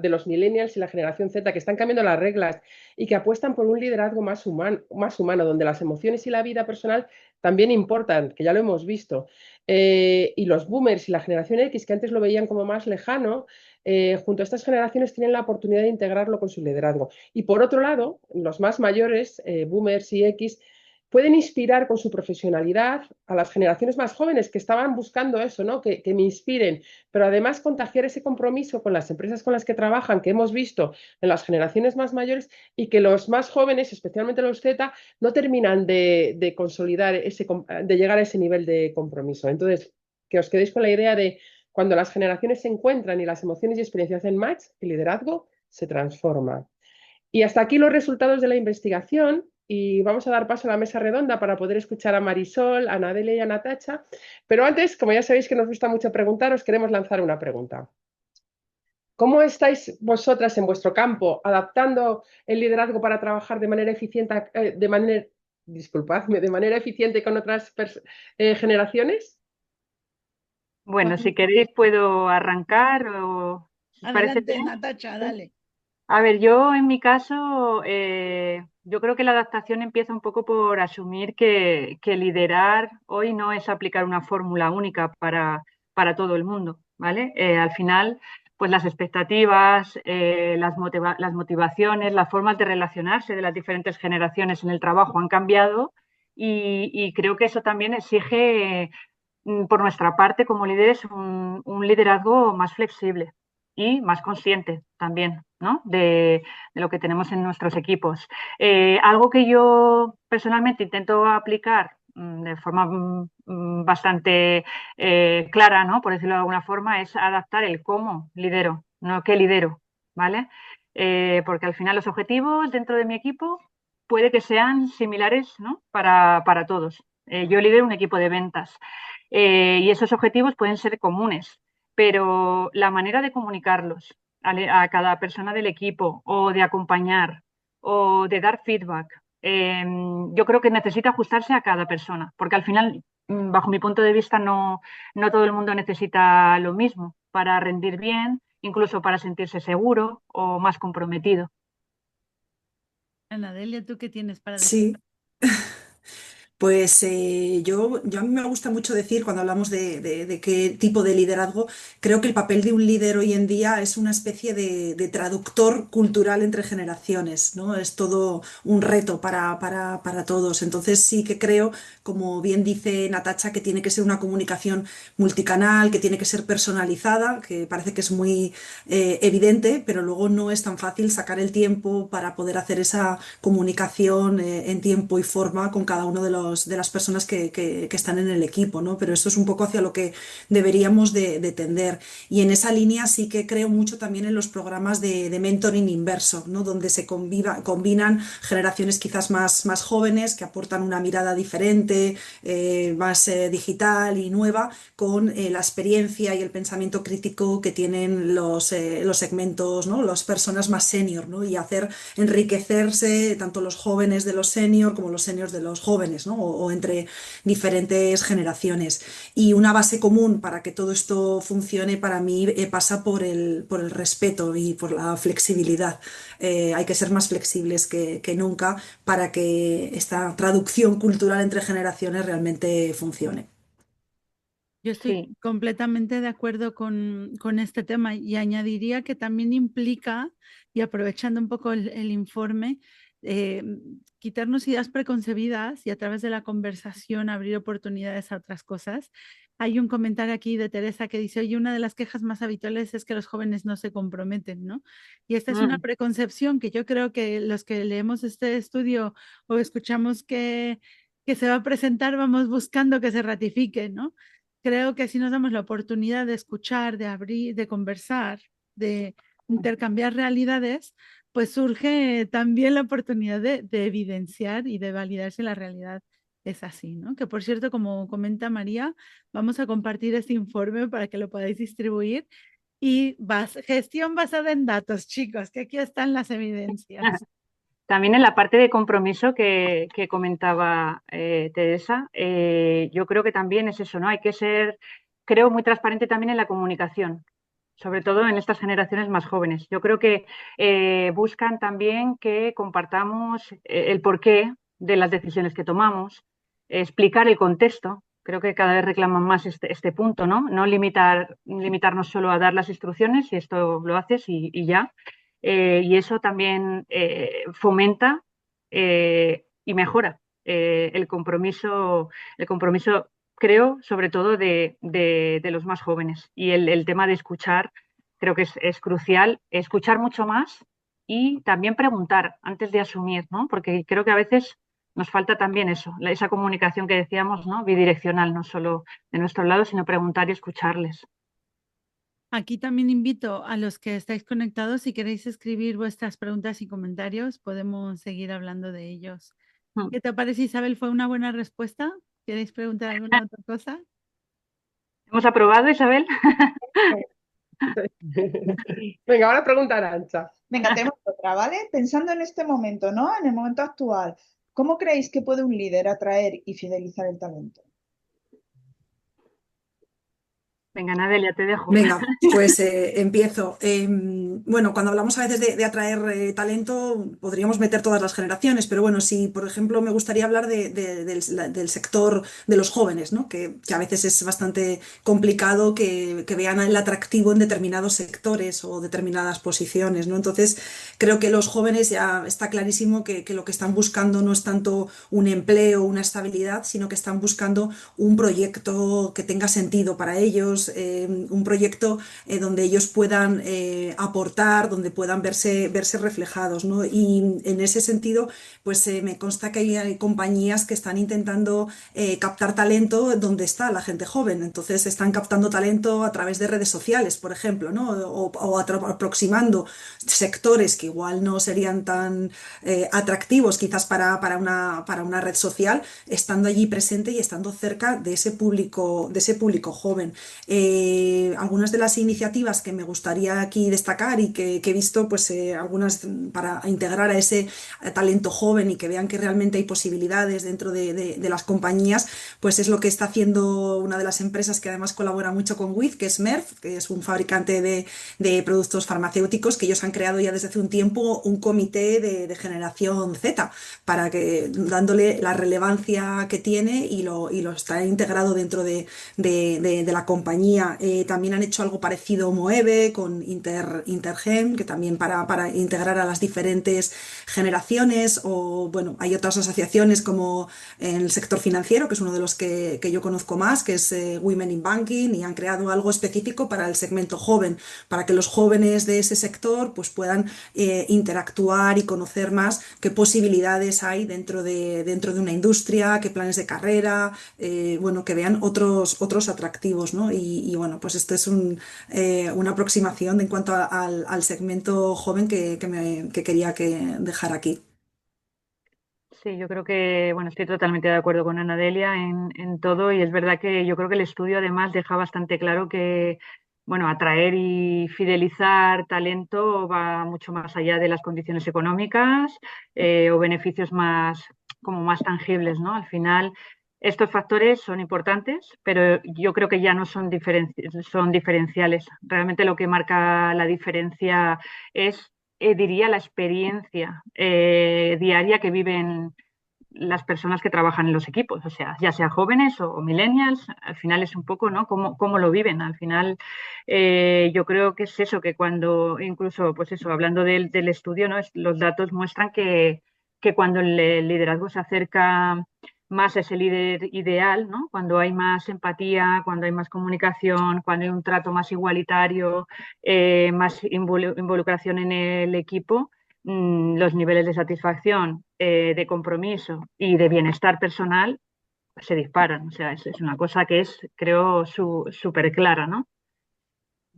de los millennials y la generación Z que están cambiando las reglas y que apuestan por un liderazgo más humano, donde las emociones y la vida personal también importan, que ya lo hemos visto. Y los boomers y la generación X, que antes lo veían como más lejano, junto a estas generaciones tienen la oportunidad de integrarlo con su liderazgo. Y por otro lado, los más mayores, boomers y X, pueden inspirar con su profesionalidad a las generaciones más jóvenes que estaban buscando eso, ¿no? Que me inspiren, pero además contagiar ese compromiso con las empresas con las que trabajan, que hemos visto en las generaciones más mayores y que los más jóvenes, especialmente los Z, no terminan de consolidar, de llegar a ese nivel de compromiso. Entonces, que os quedéis con la idea de cuando las generaciones se encuentran y las emociones y experiencias hacen match, el liderazgo se transforma. Y hasta aquí los resultados de la investigación y vamos a dar paso a la mesa redonda para poder escuchar a Marisol, a Nadele y a Natacha. Pero antes, como ya sabéis que nos gusta mucho preguntar, os queremos lanzar una pregunta. ¿Cómo estáis vosotras en vuestro campo adaptando el liderazgo para trabajar de manera eficiente, de manera eficiente con otras generaciones? Bueno, si queréis puedo arrancar o ¿os parece Adelante, bien? Natacha, dale. A ver, yo en mi caso, yo creo que la adaptación empieza un poco por asumir que liderar hoy no es aplicar una fórmula única para todo el mundo, ¿vale? Al final, pues las expectativas, las motivaciones, las formas de relacionarse de las diferentes generaciones en el trabajo han cambiado y creo que eso también exige, por nuestra parte como líderes, un liderazgo más flexible y más consciente también, ¿no? de lo que tenemos en nuestros equipos. Algo que yo personalmente intento aplicar de forma bastante clara, ¿no? Por decirlo de alguna forma, es adaptar el cómo lidero, no qué lidero, ¿vale? Porque al final los objetivos dentro de mi equipo puede que sean similares, ¿no? para todos. Yo lidero un equipo de ventas. Y esos objetivos pueden ser comunes, pero la manera de comunicarlos a cada persona del equipo o de acompañar o de dar feedback, yo creo que necesita ajustarse a cada persona, porque al final, bajo mi punto de vista, no todo el mundo necesita lo mismo para rendir bien, incluso para sentirse seguro o más comprometido. Anadelia, ¿tú qué tienes para decir? Sí. Pues yo a mí me gusta mucho decir cuando hablamos de qué tipo de liderazgo, creo que el papel de un líder hoy en día es una especie de traductor cultural entre generaciones, ¿no? Es todo un reto para todos. Entonces sí que creo, como bien dice Natacha, que tiene que ser una comunicación multicanal, que tiene que ser personalizada, que parece que es muy evidente, pero luego no es tan fácil sacar el tiempo para poder hacer esa comunicación en tiempo y forma con cada uno de las personas que están en el equipo, ¿no? Pero esto es un poco hacia lo que deberíamos de tender. Y en esa línea sí que creo mucho también en los programas de mentoring inverso, ¿no? Donde se combinan generaciones quizás más jóvenes que aportan una mirada diferente, más digital y nueva, con la experiencia y el pensamiento crítico que tienen los segmentos, ¿no? Las personas más senior, ¿no? Y hacer enriquecerse tanto los jóvenes de los senior como los seniors de los jóvenes, ¿no? O entre diferentes generaciones. Y una base común para que todo esto funcione para mí pasa por el respeto y por la flexibilidad. Hay que ser más flexibles que nunca para que esta traducción cultural entre generaciones realmente funcione. Yo estoy Sí, completamente de acuerdo con este tema y añadiría que también implica, y aprovechando un poco el informe, eh, quitarnos ideas preconcebidas y a través de la conversación abrir oportunidades a otras cosas. Hay un comentario aquí de Teresa que dice, oye, una de las quejas más habituales es que los jóvenes no se comprometen, ¿no? Y esta es una mm, preconcepción que yo creo que los que leemos este estudio o escuchamos que se va a presentar, vamos buscando que se ratifique, ¿no? Creo que si nos damos la oportunidad de escuchar, de abrir, de conversar, de intercambiar realidades, pues surge también la oportunidad de evidenciar y de validar si la realidad es así, ¿no? Que por cierto, como comenta María, vamos a compartir este informe para que lo podáis distribuir y gestión basada en datos, chicos, que aquí están las evidencias. También en la parte de compromiso que comentaba Teresa, yo creo que también es eso, ¿no? Hay que ser, creo, muy transparente también en la comunicación, sobre todo en estas generaciones más jóvenes. Yo creo que buscan también que compartamos el porqué de las decisiones que tomamos, explicar el contexto. Creo que cada vez reclaman más este punto, ¿no? No limitarnos solo a dar las instrucciones y esto lo haces y ya. Y eso también fomenta y mejora el compromiso, creo, sobre todo de los más jóvenes. Y el tema de escuchar, creo que es crucial, escuchar mucho más y también preguntar antes de asumir, ¿no? Porque creo que a veces nos falta también eso, esa comunicación que decíamos, ¿no? Bidireccional, no solo de nuestro lado, sino preguntar y escucharles. Aquí también invito a los que estáis conectados, si queréis escribir vuestras preguntas y comentarios, podemos seguir hablando de ellos. Mm. ¿Qué te parece, Isabel? ¿Fue una buena respuesta? ¿Queréis preguntar alguna otra cosa? ¿Hemos aprobado, Isabel? Venga, ahora pregunta Arancha. Venga, tenemos otra, ¿vale? Pensando en este momento, ¿no? En el momento actual, ¿cómo creéis que puede un líder atraer y fidelizar el talento? Venga, Nadelia, te dejo. Venga, pues empiezo. Bueno, cuando hablamos a veces de atraer talento, podríamos meter todas las generaciones, pero bueno, si por ejemplo me gustaría hablar del sector de los jóvenes, ¿no? Que a veces es bastante complicado que vean el atractivo en determinados sectores o determinadas posiciones, ¿no? Entonces, creo que los jóvenes ya está clarísimo que lo que están buscando no es tanto un empleo, una estabilidad, sino que están buscando un proyecto que tenga sentido para ellos, ellos un proyecto donde ellos puedan aportar, donde puedan verse reflejados, ¿no? Y en ese sentido, pues me consta que hay compañías que están intentando captar talento donde está la gente joven. Entonces están captando talento a través de redes sociales, por ejemplo, ¿no? O aproximando sectores que igual no serían tan atractivos quizás para una red social, estando allí presente y estando cerca de ese público joven. Algunas de las iniciativas que me gustaría aquí destacar y que he visto, pues algunas para integrar a ese talento joven y que vean que realmente hay posibilidades dentro de las compañías, pues es lo que está haciendo una de las empresas que además colabora mucho con WIZ, que es Merck, que es un fabricante de productos farmacéuticos, que ellos han creado ya desde hace un tiempo un comité de generación Z, para que dándole la relevancia que tiene y lo está integrado dentro de la compañía. También han hecho algo parecido Moeve con Intergen, que también para integrar a las diferentes generaciones, o bueno, hay otras asociaciones como en el sector financiero, que es uno de los que yo conozco más, que es Women in Banking, y han creado algo específico para el segmento joven, para que los jóvenes de ese sector pues puedan interactuar y conocer más qué posibilidades hay dentro de una industria, qué planes de carrera, bueno, que vean otros atractivos, ¿no? Bueno, pues esto es una aproximación en cuanto al segmento joven que quería dejar aquí. Sí, yo creo que, bueno, estoy totalmente de acuerdo con Ana Delia en todo y es verdad que yo creo que el estudio además deja bastante claro que, bueno, atraer y fidelizar talento va mucho más allá de las condiciones económicas o beneficios más, como más tangibles, ¿no? Al final, estos factores son importantes, pero yo creo que ya no son diferenciales. Realmente lo que marca la diferencia es diría, la experiencia diaria que viven las personas que trabajan en los equipos, o sea, ya sea jóvenes o millennials, al final es un poco, ¿no? Cómo lo viven. Al final, yo creo que es eso, que cuando, incluso, pues eso, hablando del estudio, ¿no? Los datos muestran que cuando el liderazgo se acerca más a ese líder ideal, ¿no? Cuando hay más empatía, cuando hay más comunicación, cuando hay un trato más igualitario, más involucración en el equipo, los niveles de satisfacción, de compromiso y de bienestar personal se disparan. O sea, es una cosa que es, creo, súper clara, ¿no?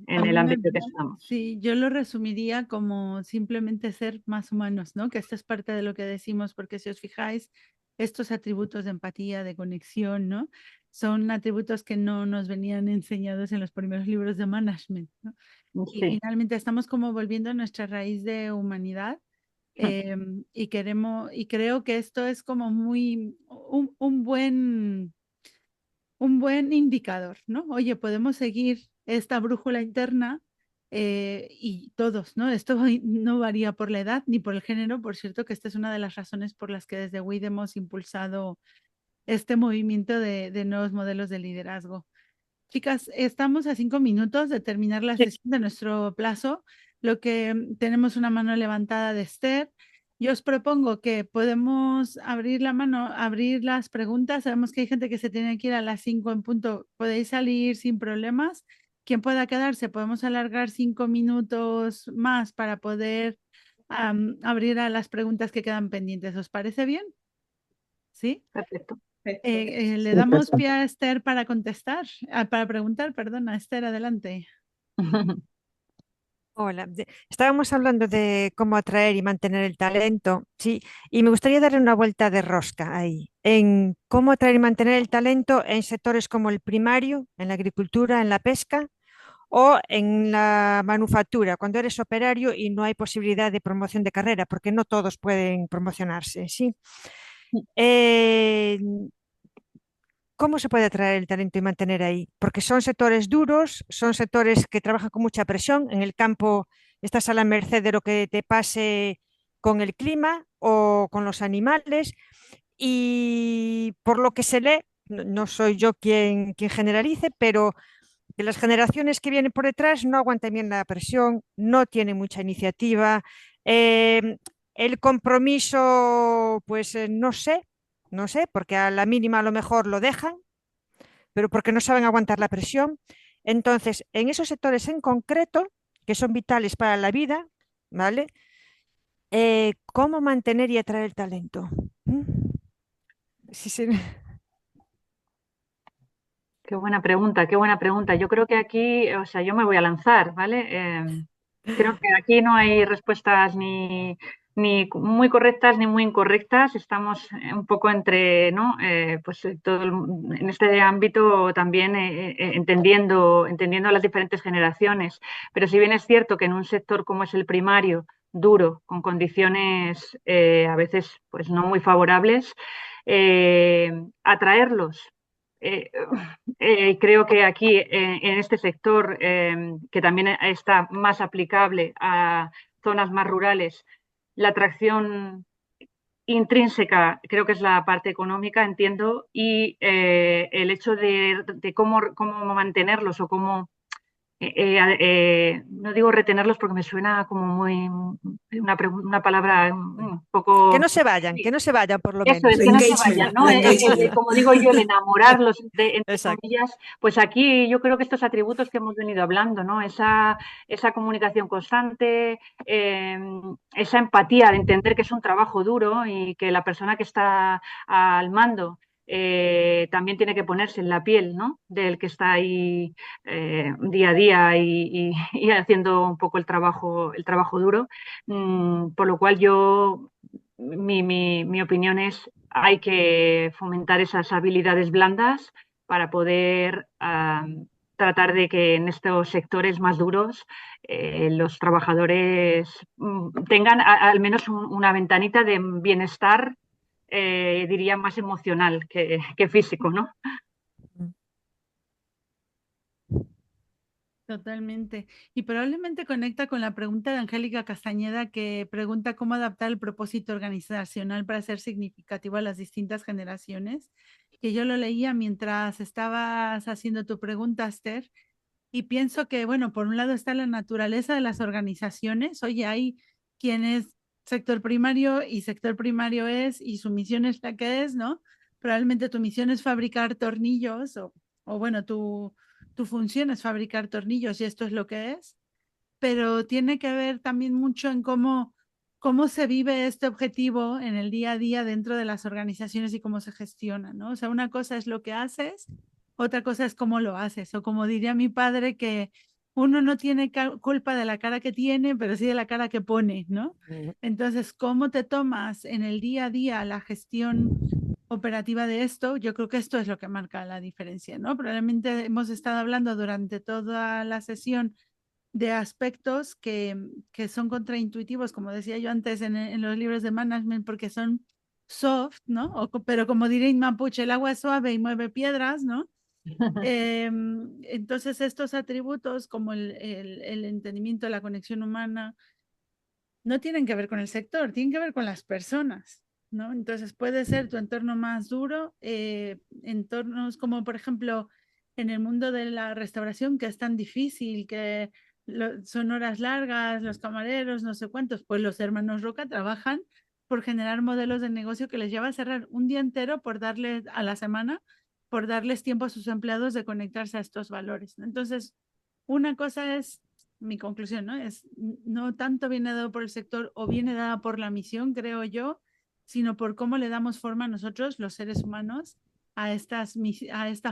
A En mí el ámbito que estamos. sí, yo lo resumiría como simplemente ser más humanos, ¿no? Que esto es parte de lo que decimos, porque si os fijáis, estos atributos de empatía, de conexión, ¿no? Son atributos que no nos venían enseñados en los primeros libros de management, ¿no? Y Sí. finalmente estamos como volviendo a nuestra raíz de humanidad, y creo que esto es como un buen indicador, ¿no? Oye, podemos seguir esta brújula interna, y todos, ¿no? Esto no varía por la edad ni por el género. Por cierto, que esta es una de las razones por las que desde WID hemos impulsado este movimiento de nuevos modelos de liderazgo. Chicas, estamos a 5 minutos de terminar la Sí. sesión de nuestro plazo. Lo que tenemos una mano levantada de Esther. Yo os propongo que podemos abrir la mano, abrir las preguntas. Sabemos que hay gente que se tiene que ir a las 5 en punto. Podéis salir sin problemas. Quien pueda quedarse, podemos alargar 5 minutos más para poder abrir a las preguntas que quedan pendientes. ¿Os parece bien? ¿Sí? Perfecto. Le damos pie a Esther para contestar, para preguntar, perdona, Esther, adelante. Hola, estábamos hablando de cómo atraer y mantener el talento, sí, y me gustaría darle una vuelta de rosca ahí, en cómo atraer y mantener el talento en sectores como el primario, en la agricultura, en la pesca o en la manufactura, cuando eres operario y no hay posibilidad de promoción de carrera, porque no todos pueden promocionarse, sí. Eh, ¿Cómo se puede atraer el talento y mantener ahí? Porque son sectores duros, son sectores que trabajan con mucha presión. En el campo estás a la merced de lo que te pase con el clima o con los animales. Y por lo que se lee, no soy yo quien generalice, pero que las generaciones que vienen por detrás no aguantan bien la presión, no tienen mucha iniciativa. eh, el compromiso, pues no sé, porque a la mínima a lo mejor lo dejan, pero porque no saben aguantar la presión. Entonces, en esos sectores en concreto, que son vitales para la vida, ¿vale? ¿Cómo mantener y atraer el talento? ¿Mm? Sí, sí. Qué buena pregunta, qué buena pregunta. Yo creo que aquí, o sea, yo me voy a lanzar, ¿vale? Creo que aquí no hay respuestas ni muy correctas ni muy incorrectas. Estamos un poco entre, ¿no? Pues en este ámbito también entendiendo las diferentes generaciones. Pero si bien es cierto que en un sector como es el primario, duro, con condiciones a veces pues no muy favorables, atraerlos. Eh, Creo que aquí, en este sector, que también está más aplicable a zonas más rurales, la atracción intrínseca creo que es la parte económica, entiendo, y el hecho de cómo mantenerlos o cómo no digo retenerlos porque me suena como muy una palabra un poco. Que no se vayan por lo Eso menos. es, El que no se vayan, engagement, ¿no? el engagement. Como digo yo, el enamorarlos, entre Exacto. comillas, pues aquí yo creo que estos atributos que hemos venido hablando, ¿no? Esa comunicación constante, esa empatía de entender que es un trabajo duro y que la persona que está al mando también tiene que ponerse en la piel, ¿no? Del que está ahí día a día y haciendo un poco el trabajo duro. Por lo cual mi opinión es hay que fomentar esas habilidades blandas para poder tratar de que en estos sectores más duros los trabajadores tengan al menos una ventanita de bienestar, diría más emocional que físico, ¿no? Totalmente. Y probablemente conecta con la pregunta de Angélica Castañeda, que pregunta cómo adaptar el propósito organizacional para ser significativo a las distintas generaciones, que yo lo leía mientras estabas haciendo tu pregunta, Esther, y pienso que, bueno, por un lado está la naturaleza de las organizaciones. Oye, hay quienes sector primario y sector primario es, y su misión es la que es, ¿no? Probablemente tu misión es fabricar tornillos o bueno, tu función es fabricar tornillos y esto es lo que es, pero tiene que ver también mucho en cómo se vive este objetivo en el día a día dentro de las organizaciones y cómo se gestiona, ¿no? O sea, una cosa es lo que haces, otra cosa es cómo lo haces, o como diría mi padre, que uno no tiene culpa de la cara que tiene, pero sí de la cara que pone, ¿no? Entonces, ¿cómo te tomas en el día a día la gestión operativa de esto? Yo creo que esto es lo que marca la diferencia, ¿no? Probablemente hemos estado hablando durante toda la sesión de aspectos que son contraintuitivos, como decía yo antes en los libros de management, porque son soft, ¿no? Pero como diría en mapuche, el agua es suave y mueve piedras, ¿no? Entonces estos atributos como el entendimiento, la conexión humana, no tienen que ver con el sector, tienen que ver con las personas, ¿no? Entonces puede ser tu entorno más duro, entornos como por ejemplo en el mundo de la restauración, que es tan difícil, que son horas largas, los camareros, no sé cuántos, pues los hermanos Roca trabajan por generar modelos de negocio que les lleva a cerrar un día entero por darles a la semana, por darles tiempo a sus empleados de conectarse a estos valores, ¿no? Entonces, una cosa es mi conclusión, ¿no? Es no tanto viene dado por el sector o viene dada por la misión, creo yo, sino por cómo le damos forma a nosotros, los seres humanos, a esta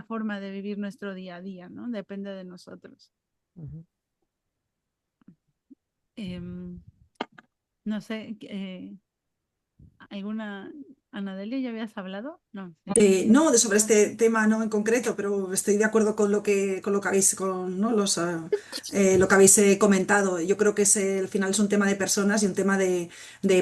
forma de vivir nuestro día a día, ¿no? Depende de nosotros. No sé, ¿alguna, Anadelia, ya habías hablado? No. No, sobre este tema no en concreto, pero estoy de acuerdo con lo que habéis, ¿no? Lo que habéis comentado. Yo creo que al final es un tema de personas y un tema de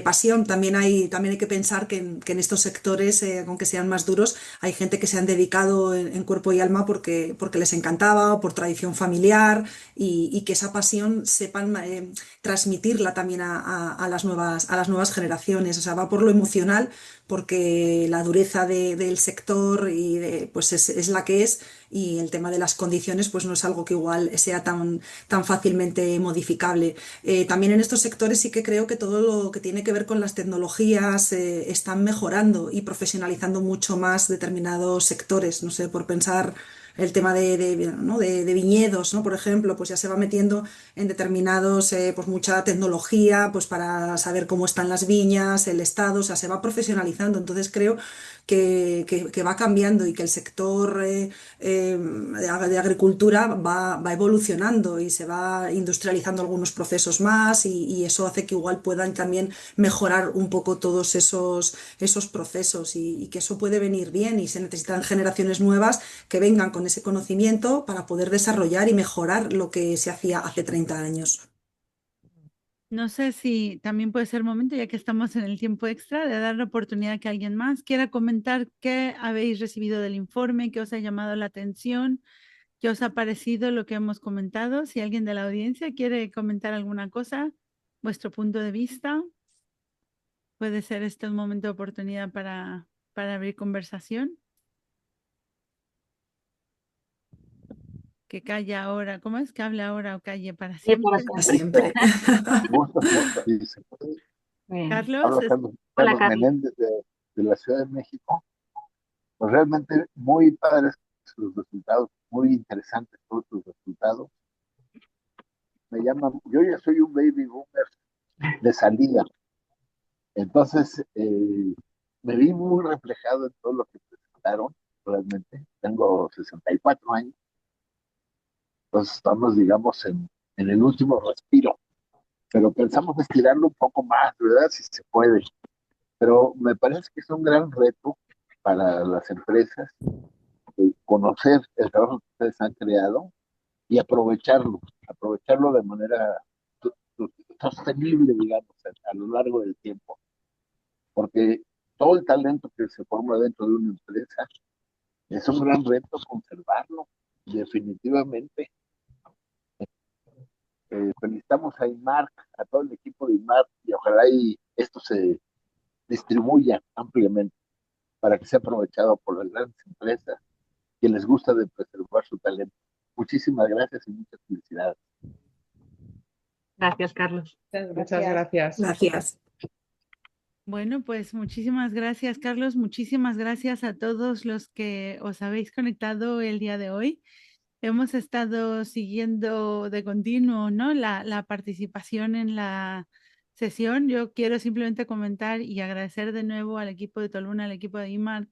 pasión. También hay que pensar que en estos sectores, aunque sean más duros, hay gente que se han dedicado en cuerpo y alma porque les encantaba o por tradición familiar y que esa pasión sepan transmitirla también a las nuevas generaciones. O sea, va por lo emocional porque la dureza del sector pues es la que es y el tema de las condiciones pues no es algo que igual sea tan fácilmente modificable. También en estos sectores sí que creo que todo lo que tiene que ver con las tecnologías están mejorando y profesionalizando mucho más determinados sectores. No sé, por pensar el tema ¿no? de viñedos, ¿no? Por ejemplo, pues ya se va metiendo en determinados, pues mucha tecnología, pues para saber cómo están las viñas, el estado, o sea, se va profesionalizando. Entonces creo que va cambiando y que el sector de agricultura va evolucionando y se va industrializando algunos procesos más y eso hace que igual puedan también mejorar un poco todos esos procesos y que eso puede venir bien y se necesitan generaciones nuevas que vengan con ese conocimiento para poder desarrollar y mejorar lo que se hacía hace 30 años. No sé si también puede ser momento, ya que estamos en el tiempo extra, de dar la oportunidad a que alguien más quiera comentar qué habéis recibido del informe, qué os ha llamado la atención, qué os ha parecido lo que hemos comentado. Si alguien de la audiencia quiere comentar alguna cosa, vuestro punto de vista, puede ser este un momento de oportunidad para abrir conversación. Que calle ahora, ¿cómo es? Que hable ahora o calle para Sí, para siempre. Siempre. Gusto, sí, sí. Bien. Carlos, Habla Carlos, Hola, Carlos Carlos. Menéndez de la Ciudad de México. Pues realmente muy padres sus resultados, muy interesantes todos sus resultados. Me llaman, yo ya soy un baby boomer de salida, entonces me vi muy reflejado en todo lo que presentaron, realmente. Tengo 64 años, entonces estamos, digamos, en el último respiro, pero pensamos estirarlo un poco más, ¿verdad? Si se puede. Pero me parece que es un gran reto para las empresas conocer el trabajo que ustedes han creado y aprovecharlo de manera sostenible, digamos, a lo largo del tiempo. Porque todo el talento que se forma dentro de una empresa es un gran reto conservarlo, definitivamente. Felicitamos a IMARC, a todo el equipo de IMARC, y ojalá y esto se distribuya ampliamente para que sea aprovechado por las grandes empresas que les gusta de preservar su talento. Muchísimas gracias y muchas felicidades. Gracias, Carlos. Muchas gracias. Gracias. bueno, pues muchísimas gracias, Carlos. Muchísimas gracias a todos los que os habéis conectado el día de hoy. Hemos estado siguiendo de continuo, ¿no? La participación en la sesión. Yo quiero simplemente comentar y agradecer de nuevo al equipo de Toluna, al equipo de IMAR,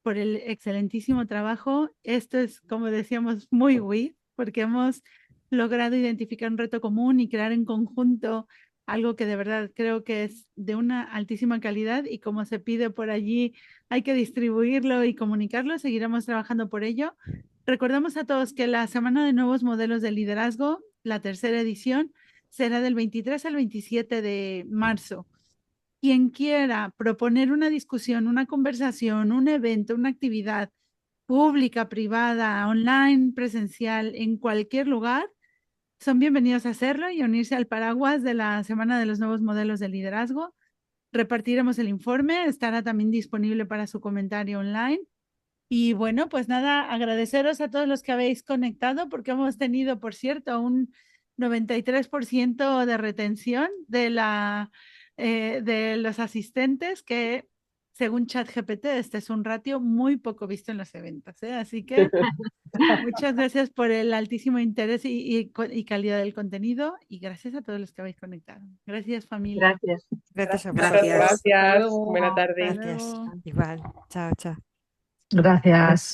por el excelentísimo trabajo. Esto es, como decíamos, muy WIC, porque hemos logrado identificar un reto común y crear en conjunto algo que de verdad creo que es de una altísima calidad y como se pide por allí, hay que distribuirlo y comunicarlo. Seguiremos trabajando por ello. Recordamos a todos que la Semana de Nuevos Modelos de Liderazgo, la tercera edición, será del 23 al 27 de marzo. Quien quiera proponer una discusión, una conversación, un evento, una actividad pública, privada, online, presencial, en cualquier lugar, son bienvenidos a hacerlo y a unirse al paraguas de la Semana de los Nuevos Modelos de Liderazgo. Repartiremos el informe, estará también disponible para su comentario online. Y bueno, pues nada, agradeceros a todos los que habéis conectado porque hemos tenido, por cierto, un 93% de retención de los asistentes, que según ChatGPT, este es un ratio muy poco visto en los eventos, ¿eh? Así que muchas gracias por el altísimo interés y calidad del contenido y gracias a todos los que habéis conectado. Gracias, familia. Gracias. Gracias a Gracias. vosotros. Gracias. Hasta luego. Buena tarde. Hasta Gracias. luego. Igual. Chao, chao. Gracias.